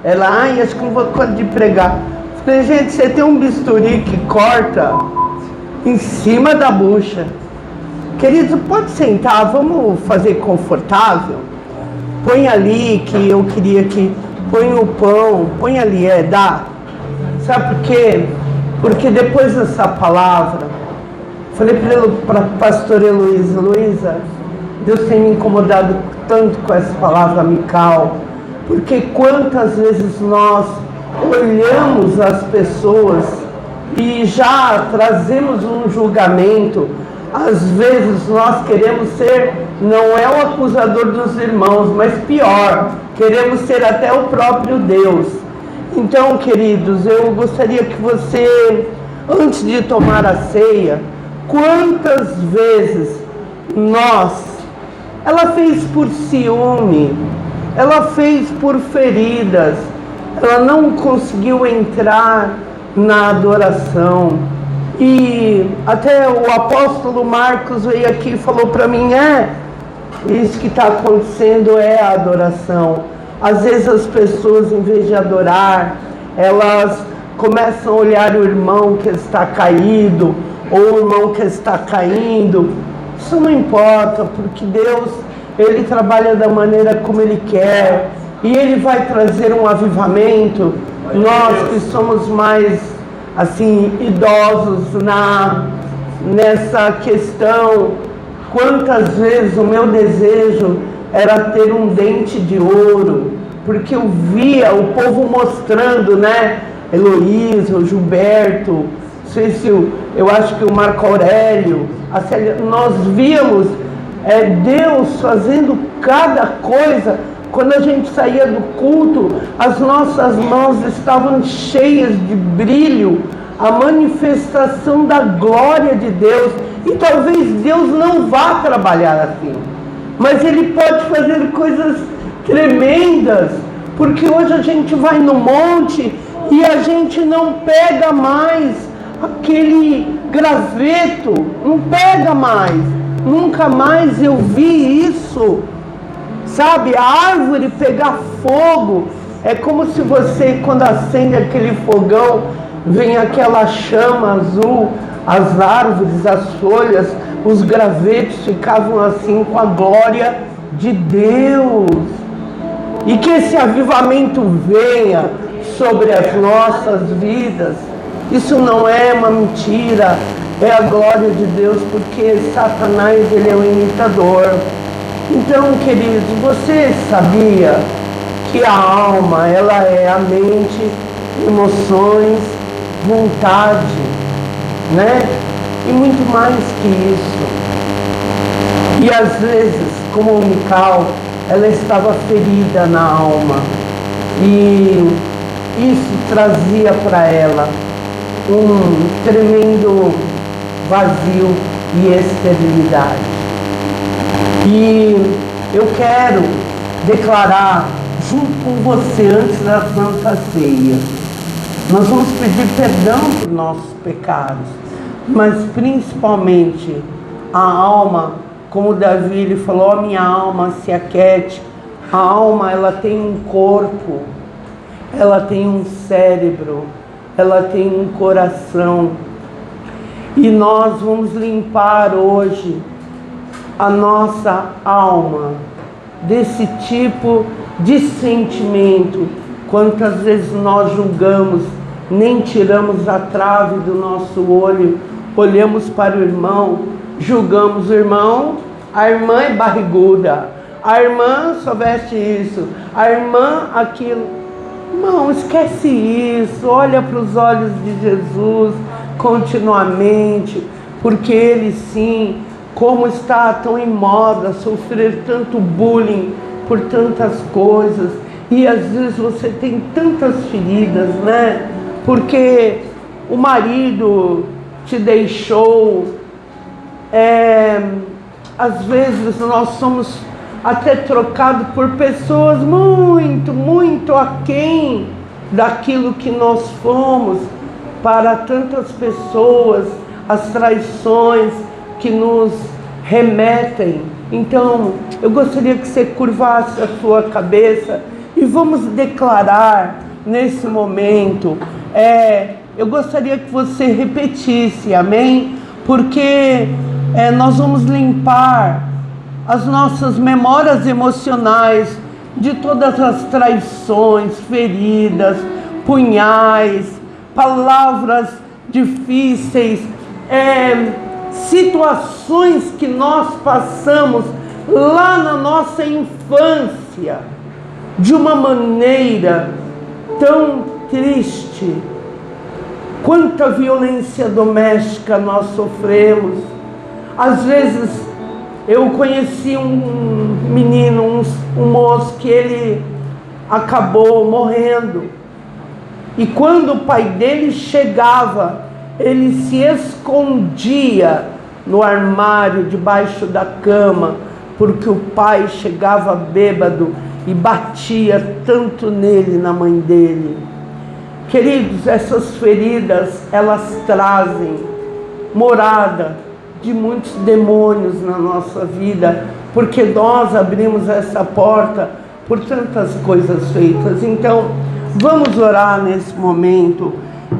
ela, acho que não vou de pregar. Falei, gente, você tem um bisturi que corta em cima da bucha. Querido, pode sentar, vamos fazer confortável. Põe ali que eu queria que... Põe o pão, põe ali, dá. Sabe por quê? Porque depois dessa palavra, falei para a pastora Heloísa, Luísa, Deus tem me incomodado tanto com essa palavra Mical, porque quantas vezes nós olhamos as pessoas e já trazemos um julgamento. Às vezes nós queremos ser, não é o acusador dos irmãos, mas pior, queremos ser até o próprio Deus. Então, queridos, eu gostaria que você, antes de tomar a ceia, quantas vezes ela fez por ciúme, ela fez por feridas, ela não conseguiu entrar na adoração. E até o apóstolo Marcos veio aqui e falou para mim, isso que está acontecendo é a adoração. Às vezes as pessoas, em vez de adorar, elas começam a olhar o irmão que está caído, ou o irmão que está caindo. Isso não importa, porque Deus, Ele trabalha da maneira como Ele quer, e Ele vai trazer um avivamento. Nós que somos mais assim, idosos nessa questão, quantas vezes o meu desejo era ter um dente de ouro, porque eu via o povo mostrando, né? Heloísa, o Gilberto, não sei se eu acho que o Marco Aurélio, nós víamos Deus fazendo cada coisa. Quando a gente saía do culto, as nossas mãos estavam cheias de brilho, a manifestação da glória de Deus. E talvez Deus não vá trabalhar assim, mas Ele pode fazer coisas tremendas, porque hoje a gente vai no monte e a gente não pega mais aquele graveto, não pega mais, nunca mais eu vi isso. Sabe, a árvore pegar fogo, é como se você, quando acende aquele fogão, vem aquela chama azul, as árvores, as folhas, os gravetos ficavam assim com a glória de Deus. E que esse avivamento venha sobre as nossas vidas. Isso não é uma mentira, é a glória de Deus, porque Satanás, ele é um imitador. Então, queridos, você sabia que a alma, ela é a mente, emoções, vontade, né? E muito mais que isso. E às vezes, como o Mical, ela estava ferida na alma. E isso trazia para ela um tremendo vazio e esterilidade. E eu quero declarar junto com você, antes da Santa Ceia, nós vamos pedir perdão por nossos pecados, mas principalmente a alma, como Davi ele falou, a minha alma se aquete. A alma, ela tem um corpo, ela tem um cérebro, ela tem um coração. E nós vamos limpar hoje a nossa alma desse tipo de sentimento. Quantas vezes nós julgamos, nem tiramos a trave do nosso olho, olhamos para o irmão, julgamos o irmão, a irmã é barriguda, a irmã só veste isso, a irmã aquilo. Irmão, esquece isso, olha para os olhos de Jesus continuamente, porque Ele sim, como está tão em moda sofrer tanto bullying por tantas coisas, e às vezes você tem tantas feridas, né? Porque o marido te deixou, às vezes nós somos até trocados por pessoas muito, muito aquém daquilo que nós fomos para tantas pessoas, as traições que nos remetem. Então, eu gostaria que você curvasse a sua cabeça e vamos declarar nesse momento. Eu gostaria que você repetisse, amém? Porque nós vamos limpar as nossas memórias emocionais de todas as traições, feridas, punhais, palavras difíceis, situações que nós passamos lá na nossa infância, de uma maneira tão triste. Quanta violência doméstica nós sofremos. Às vezes eu conheci um menino, um moço, que ele acabou morrendo. E quando o pai dele chegava, ele se escondia no armário, debaixo da cama, porque o pai chegava bêbado e batia tanto nele, na mãe dele. Queridos, essas feridas, elas trazem morada de muitos demônios na nossa vida, porque nós abrimos essa porta por tantas coisas feitas. Então, vamos orar nesse momento,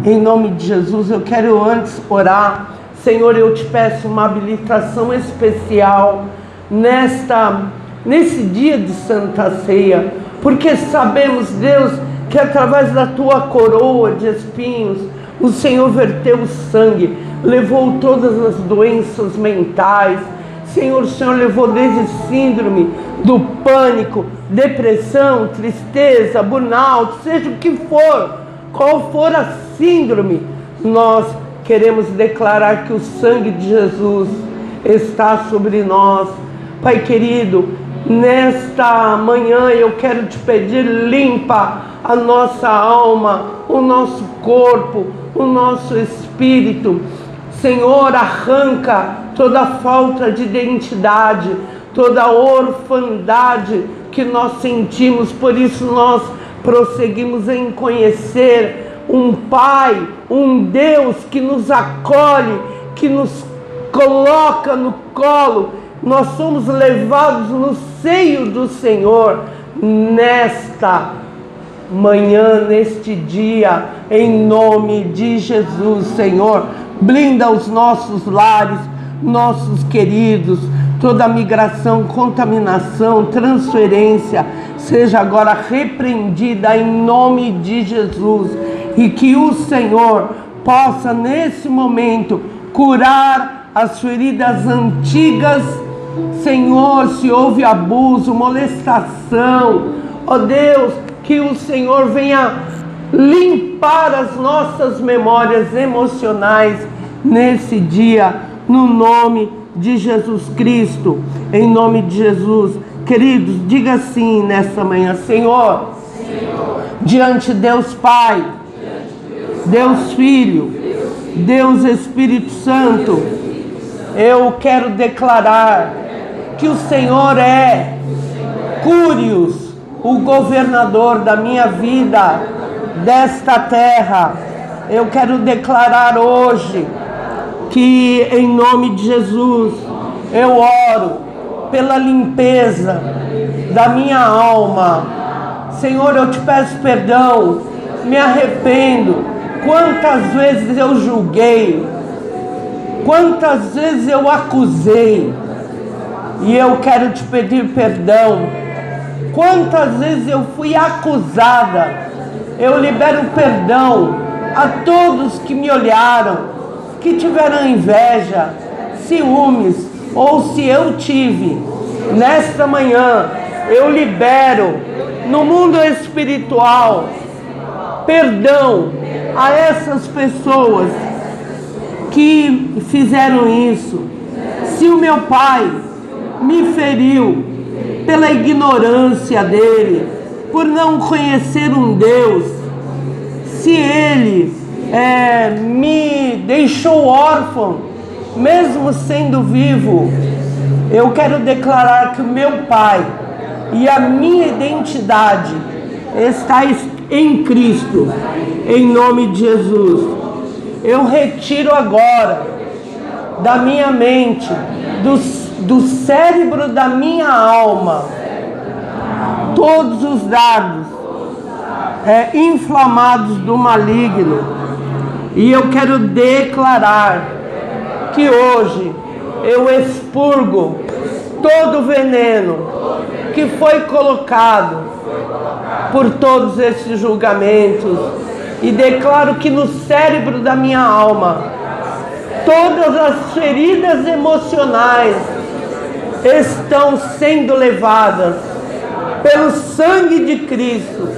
em nome de Jesus. Eu quero antes orar. Senhor, eu te peço uma habilitação especial nesse dia de Santa Ceia, porque sabemos, Deus, que através da tua coroa de espinhos, o Senhor verteu o sangue, levou todas as doenças mentais. Senhor, o Senhor levou desde síndrome do pânico, depressão, tristeza, burnout, seja o que for, qual for a síndrome, nós queremos declarar que o sangue de Jesus está sobre nós. Pai querido, nesta manhã eu quero te pedir, limpa a nossa alma, o nosso corpo, o nosso espírito. Senhor, arranca toda falta de identidade, toda orfandade que nós sentimos. Por isso nós prosseguimos em conhecer um Pai, um Deus que nos acolhe, que nos coloca no colo. Nós somos levados no seio do Senhor nesta manhã, neste dia, em nome de Jesus. Senhor, blinda os nossos lares, nossos queridos, toda migração, contaminação, transferência, seja agora repreendida em nome de Jesus, e que o Senhor possa nesse momento curar as feridas antigas. Senhor, se houve abuso, molestação, ó Deus, que o Senhor venha limpar as nossas memórias emocionais nesse dia, no nome de Jesus Cristo, em nome de Jesus. Queridos, diga assim nessa manhã: Senhor, diante de Deus Pai, Deus Filho, Deus Espírito Santo, eu quero declarar que o Senhor é Cúrios, o governador da minha vida, desta terra. Eu quero declarar hoje que, em nome de Jesus, eu oro pela limpeza da minha alma. Senhor, eu te peço perdão, me arrependo. Quantas vezes eu julguei, Quantas vezes eu acusei, e eu quero te pedir perdão. Quantas vezes eu fui acusada, eu libero perdão a todos que me olharam, que tiveram inveja, ciúmes, ou se eu tive. Nesta manhã, eu libero no mundo espiritual perdão a essas pessoas que fizeram isso. Se o meu pai me feriu pela ignorância dele, por não conhecer um Deus, se ele me deixou órfão, mesmo sendo vivo, eu quero declarar que o meu pai e a minha identidade está em Cristo, em nome de Jesus. Eu retiro agora da minha mente, do cérebro da minha alma, todos os dardos inflamados do maligno, e eu quero declarar que hoje eu expurgo todo o veneno que foi colocado por todos esses julgamentos, e declaro que no cérebro da minha alma, todas as feridas emocionais estão sendo levadas pelo sangue de Cristo,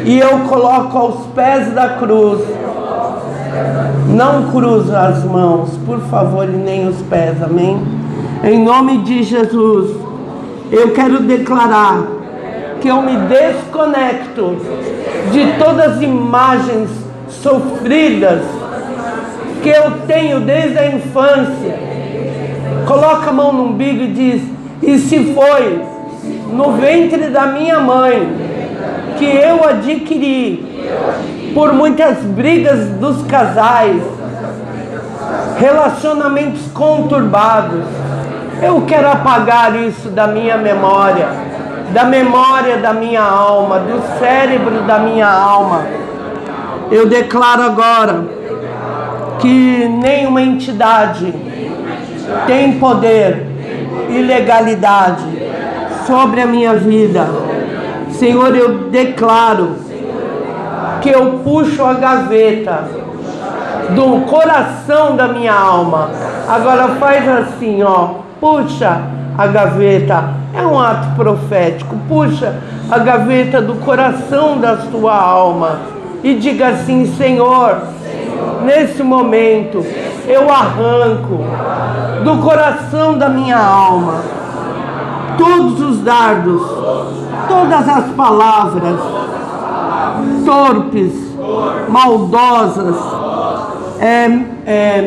e eu coloco aos pés da cruz. Não cruza as mãos, por favor, e nem os pés, amém? Em nome de Jesus, eu quero declarar que eu me desconecto de todas as imagens sofridas que eu tenho desde a infância. Coloca a mão no umbigo e diz: e se foi no ventre da minha mãe que eu adquiri por muitas brigas dos casais, relacionamentos conturbados, eu quero apagar isso da minha memória, da minha alma, do cérebro da minha alma. Eu declaro agora que nenhuma entidade tem poder e legalidade sobre a minha vida. Senhor, eu declaro que eu puxo a gaveta do coração da minha alma. Agora faz assim, ó, puxa a gaveta. É um ato profético. Puxa a gaveta do coração da sua alma e diga assim: Senhor, nesse momento eu arranco do coração da minha alma todos os dardos, todas as palavras torpes, maldosas,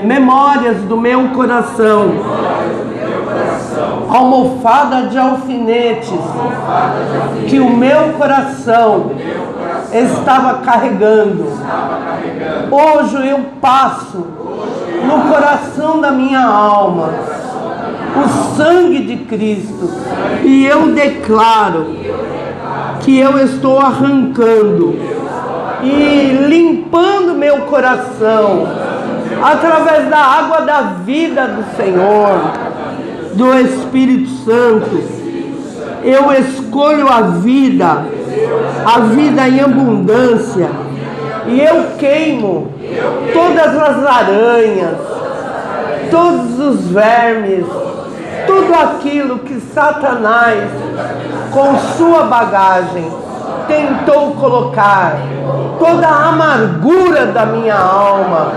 memórias do meu coração, almofada de alfinetes que o meu coração estava carregando. Hoje eu passo no coração da minha alma o sangue de Cristo, e eu declaro que eu estou arrancando e limpando meu coração através da água da vida do Senhor, do Espírito Santo. Eu escolho a vida em abundância, e eu queimo todas as aranhas, todos os vermes, tudo aquilo que Satanás, com sua bagagem, tentou colocar. Toda a amargura da minha alma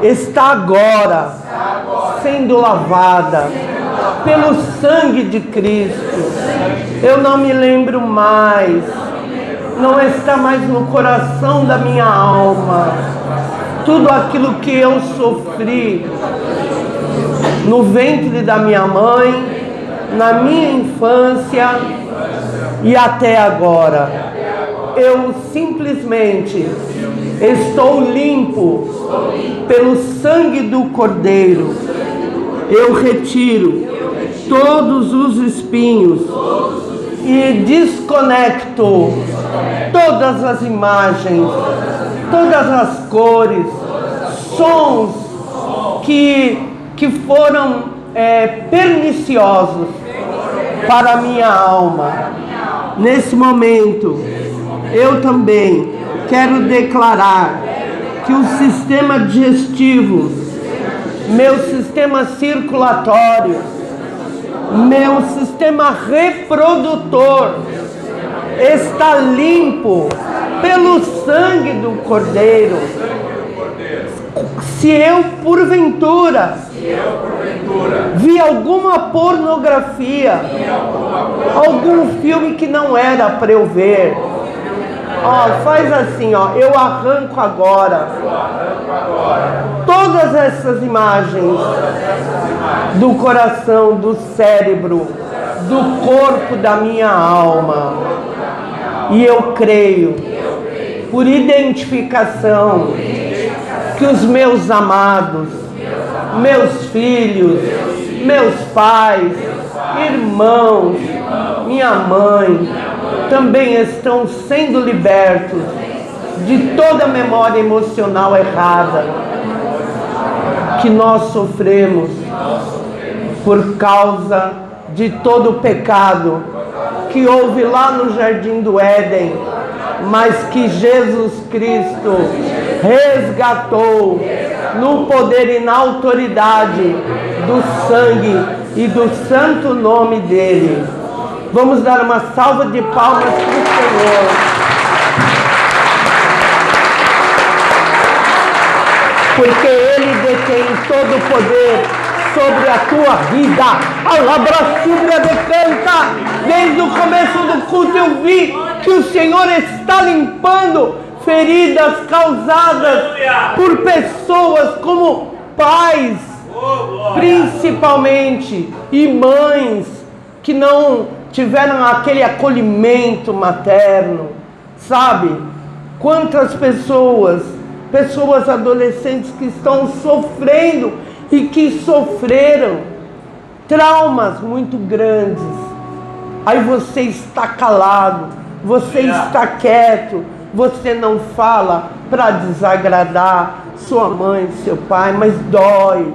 está agora sendo lavada pelo sangue de Cristo. Eu não me lembro mais, não está mais no coração da minha alma tudo aquilo que eu sofri no ventre da minha mãe, na minha infância e até agora. Eu simplesmente estou limpo pelo sangue do Cordeiro. Eu retiro todos os espinhos e desconecto todas as imagens, todas as cores, sons que foram perniciosos para a minha alma. Nesse momento, eu também quero declarar que o sistema digestivo, meu sistema circulatório, meu sistema reprodutor está limpo pelo sangue do Cordeiro. Se eu porventura vi alguma pornografia, algum filme que não era para eu ver, faz assim, eu arranco agora todas essas imagens do coração, do cérebro, do corpo da minha alma. E eu creio, por identificação, que os meus amados, meus filhos, meus pais, irmãos, minha mãe, também estão sendo libertos de toda memória emocional errada que nós sofremos por causa de todo o pecado que houve lá no Jardim do Éden, mas que Jesus Cristo resgatou no poder e na autoridade do sangue e do santo nome dele. Vamos dar uma salva de palmas para o Senhor. Porque Ele detém todo o poder sobre a tua vida. Alabracíbria decanta. Desde o começo do culto eu vi que o Senhor está limpando feridas causadas por pessoas como pais, principalmente, e mães que não tiveram aquele acolhimento materno, sabe? Quantas pessoas adolescentes que estão sofrendo e que sofreram traumas muito grandes. Aí você está calado, você está quieto, você não fala para desagradar sua mãe, seu pai, mas dói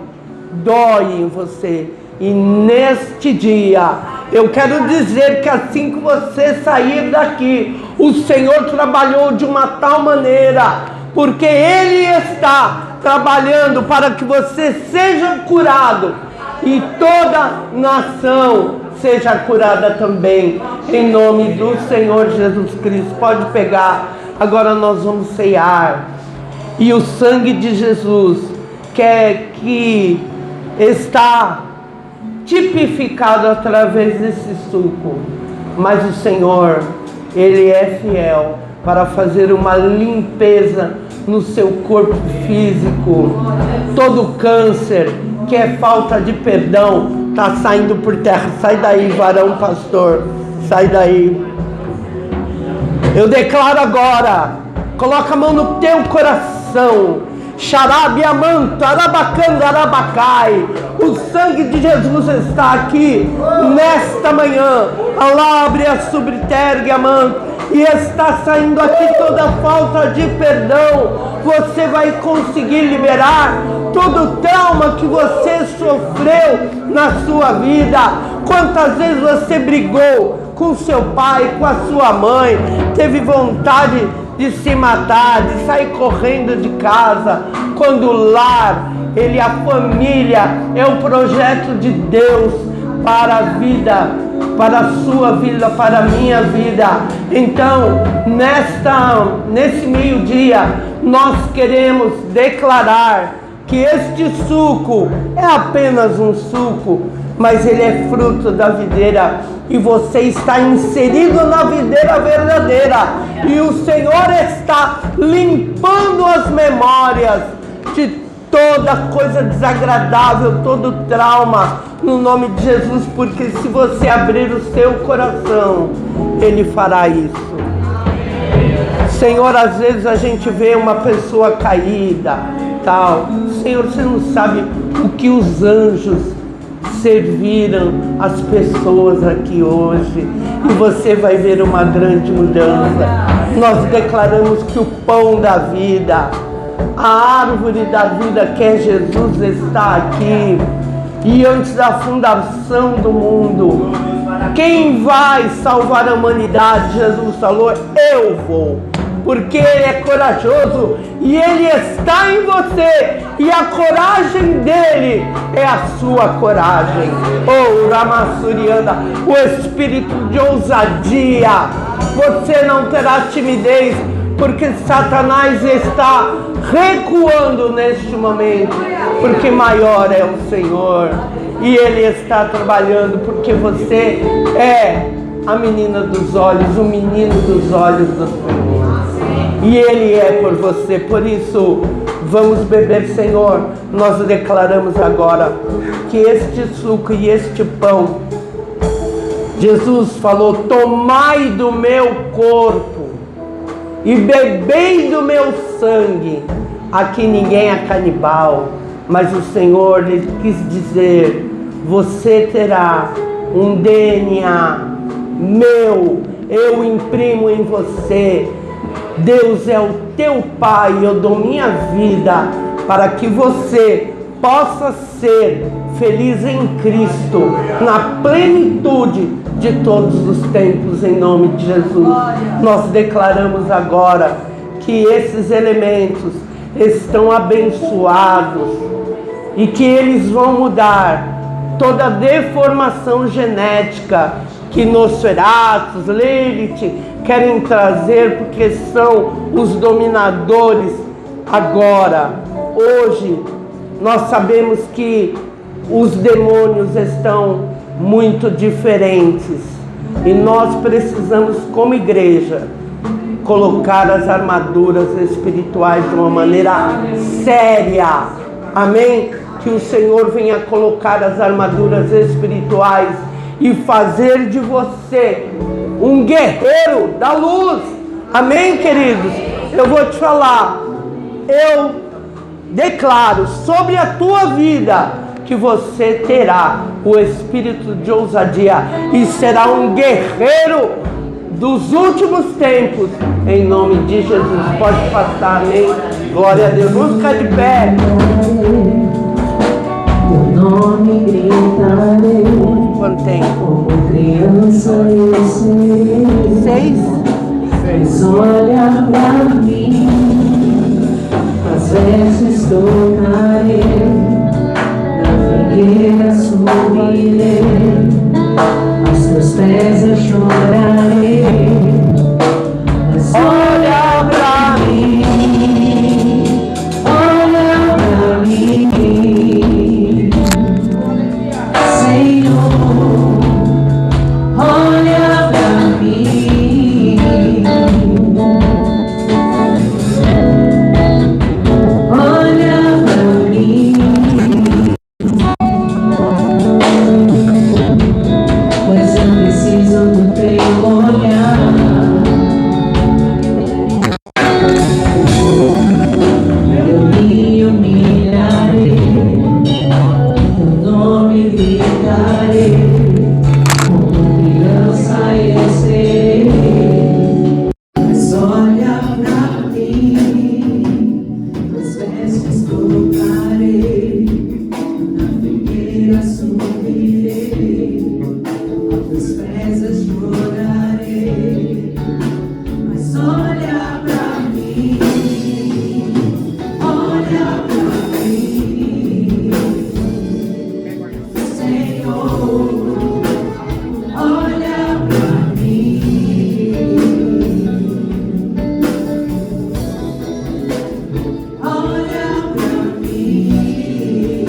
em você. E neste dia, eu quero dizer que assim que você sair daqui, o Senhor trabalhou de uma tal maneira, porque Ele está trabalhando para que você seja curado e toda nação seja curada também, em nome do Senhor Jesus Cristo. Pode pegar, agora nós vamos ceiar, e o sangue de Jesus, que está tipificado através desse suco, mas o Senhor, Ele é fiel para fazer uma limpeza no seu corpo físico. Todo câncer, que é falta de perdão, está saindo por terra. Sai daí, varão pastor, sai daí. Eu declaro agora, coloca a mão no teu coração. Xarabiamanto, arabacanda, arabacai. O sangue de Jesus está aqui nesta manhã. Alabria subtergiamanto. E está saindo aqui toda falta de perdão. Você vai conseguir liberar todo o trauma que você sofreu na sua vida. Quantas vezes você brigou com seu pai, com a sua mãe, teve vontade de se matar, de sair correndo de casa, quando o lar, a família é o projeto de Deus para a vida, para a sua vida, para a minha vida. Então, nesse meio-dia, nós queremos declarar que este suco é apenas um suco, mas ele é fruto da videira, e você está inserido na videira verdadeira, e o Senhor está limpando as memórias de toda coisa desagradável, todo trauma, no nome de Jesus, porque se você abrir o seu coração, Ele fará isso. Senhor, às vezes a gente vê uma pessoa caída, tal. Senhor, você não sabe o que os anjos serviram as pessoas aqui hoje, e você vai ver uma grande mudança. Nós declaramos que o pão da vida, A árvore da vida que é Jesus está aqui. E antes da fundação do mundo, quem vai salvar a humanidade? Jesus falou: eu vou. Porque Ele é corajoso e Ele está em você. E a coragem dEle é a sua coragem. Oh, Ramassurianda, o espírito de ousadia. Você não terá timidez, porque Satanás está recuando neste momento, porque maior é o Senhor, e Ele está trabalhando, porque você é a menina dos olhos, o menino dos olhos do Senhor, e Ele é por você. Por isso, vamos beber, Senhor. Nós declaramos agora que este suco e este pão, Jesus falou: tomai do meu corpo e bebei do meu sangue. Aqui ninguém é canibal, mas o Senhor lhe quis dizer: você terá um DNA meu, eu imprimo em você. Deus é o teu Pai, eu dou minha vida para que você possa ser feliz em Cristo, na plenitude de todos os tempos, em nome de Jesus. Nós declaramos agora que esses elementos estão abençoados e que eles vão mudar toda a deformação genética que Nosferatu, Lilith querem trazer, porque são os dominadores agora. Hoje nós sabemos que os demônios estão muito diferentes e nós precisamos, como igreja, colocar as armaduras espirituais de uma maneira séria. Amém? Que o Senhor venha colocar as armaduras espirituais e fazer de você um guerreiro da luz. Amém, queridos? Eu vou te falar, eu declaro sobre a tua vida que você terá o espírito de ousadia e será um guerreiro dos últimos tempos, em nome de Jesus. Pode passar, amém? Glória a Deus. Vamos ficar de pé. Teu nome gritarei. Quanto tempo? Como criança eu sei. 6. Mas olha pra mim, as vestes tocarei, na figueira subirei, aos teus pés eu chorarei. Mas olha pra mim, olha pra mim, Senhor, olha pra mim, olha pra mim, pois eu preciso do teu olhar. Eu me humilharei, teu nome gritarei, como criança eu serei. Mas olha pra mim, as vestes colocarei, na figueira subirei, aos teus pés eu chorarei. Mas olha pra mim, olha pra mim, Senhor, olha pra mim, olha pra mim,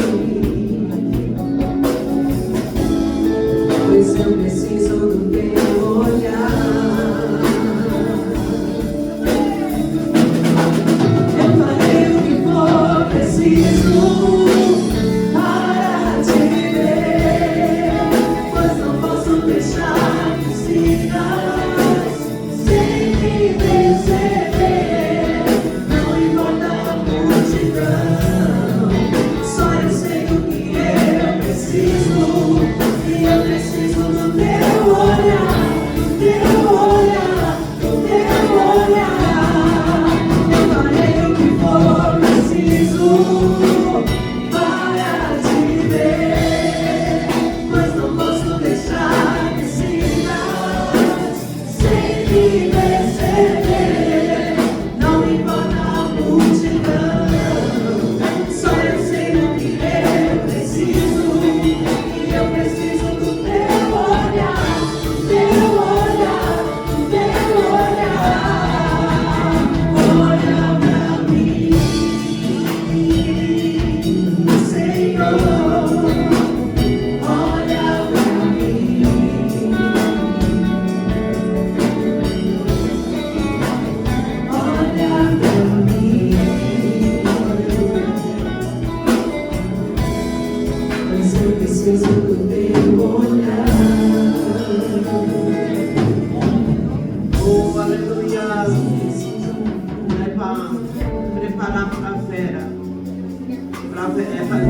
mas eu preciso do teu olhar. Oh, aleluia. Preparar para a Vera.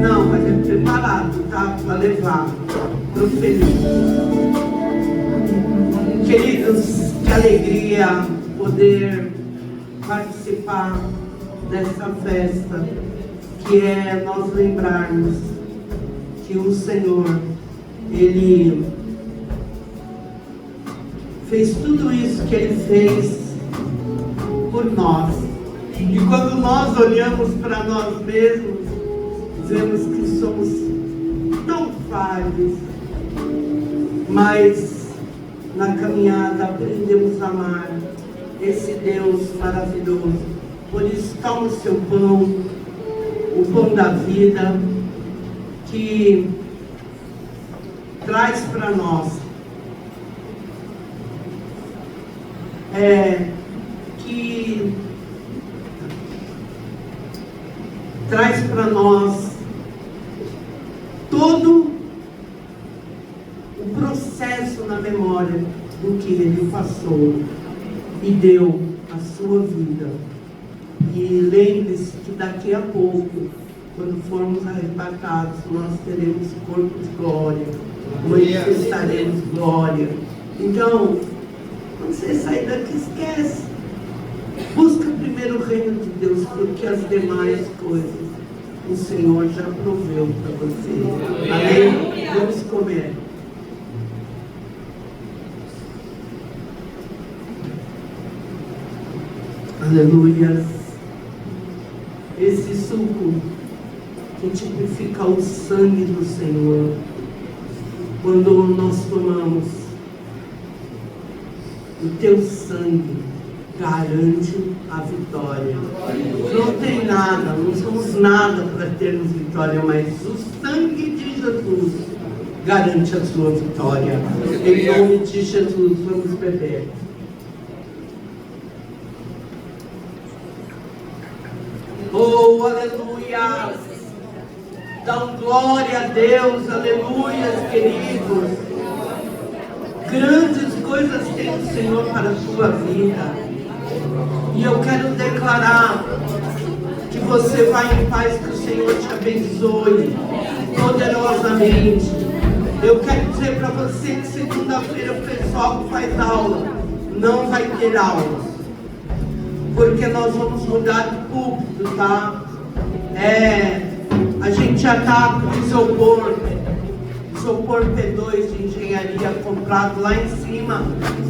Não, mas é preparado, tá? Para levar para o Felipe. Queridos, que alegria poder participar dessa festa, que é nós lembrarmos que o Senhor, Ele fez tudo isso que Ele fez por nós. E quando nós olhamos para nós mesmos, vemos que somos tão falhos, mas na caminhada aprendemos a amar esse Deus maravilhoso. Por isso, toma o seu pão, o pão da vida, que traz para nós que traz para nós todo o processo na memória do que ele passou e deu a sua vida. E lembre-se que daqui a pouco, quando formos arrebatados, nós teremos corpo de glória, manifestaremos glória. Então, quando você sair daqui, esquece. Busca primeiro o reino de Deus, porque as demais coisas o Senhor já proveu para você. Amém? Vamos comer. Aleluia. Esse suco que tipifica o sangue do Senhor, quando nós tomamos, o teu sangue garante a vitória. Não tem nada, não somos nada para termos vitória, mas o sangue de Jesus garante a sua vitória. Em nome de Jesus, vamos beber. Oh, aleluia! Dão glória a Deus, aleluia, queridos. Grandes coisas tem o Senhor para a sua vida. E eu quero declarar que você vai em paz, que o Senhor te abençoe poderosamente. Eu quero dizer para você que segunda-feira o pessoal que faz aula não vai ter aula, porque nós vamos mudar de púlpito, tá? A gente já está com isopor P2 de engenharia comprado lá em cima,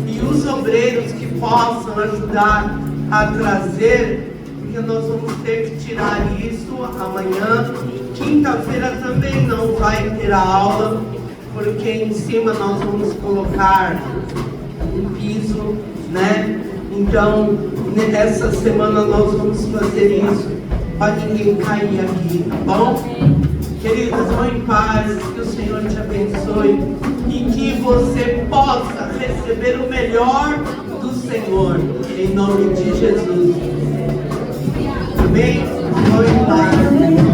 e os obreiros que possam ajudar a trazer, porque nós vamos ter que tirar isso amanhã. Quinta-feira também não vai ter a aula, porque em cima nós vamos colocar um piso, né? Então, nessa semana nós vamos fazer isso, para ninguém cair aqui, tá bom? Queridos, vão em paz, que o Senhor te abençoe e que você possa receber o melhor do Senhor, em nome de Jesus. Amém? Vão em paz.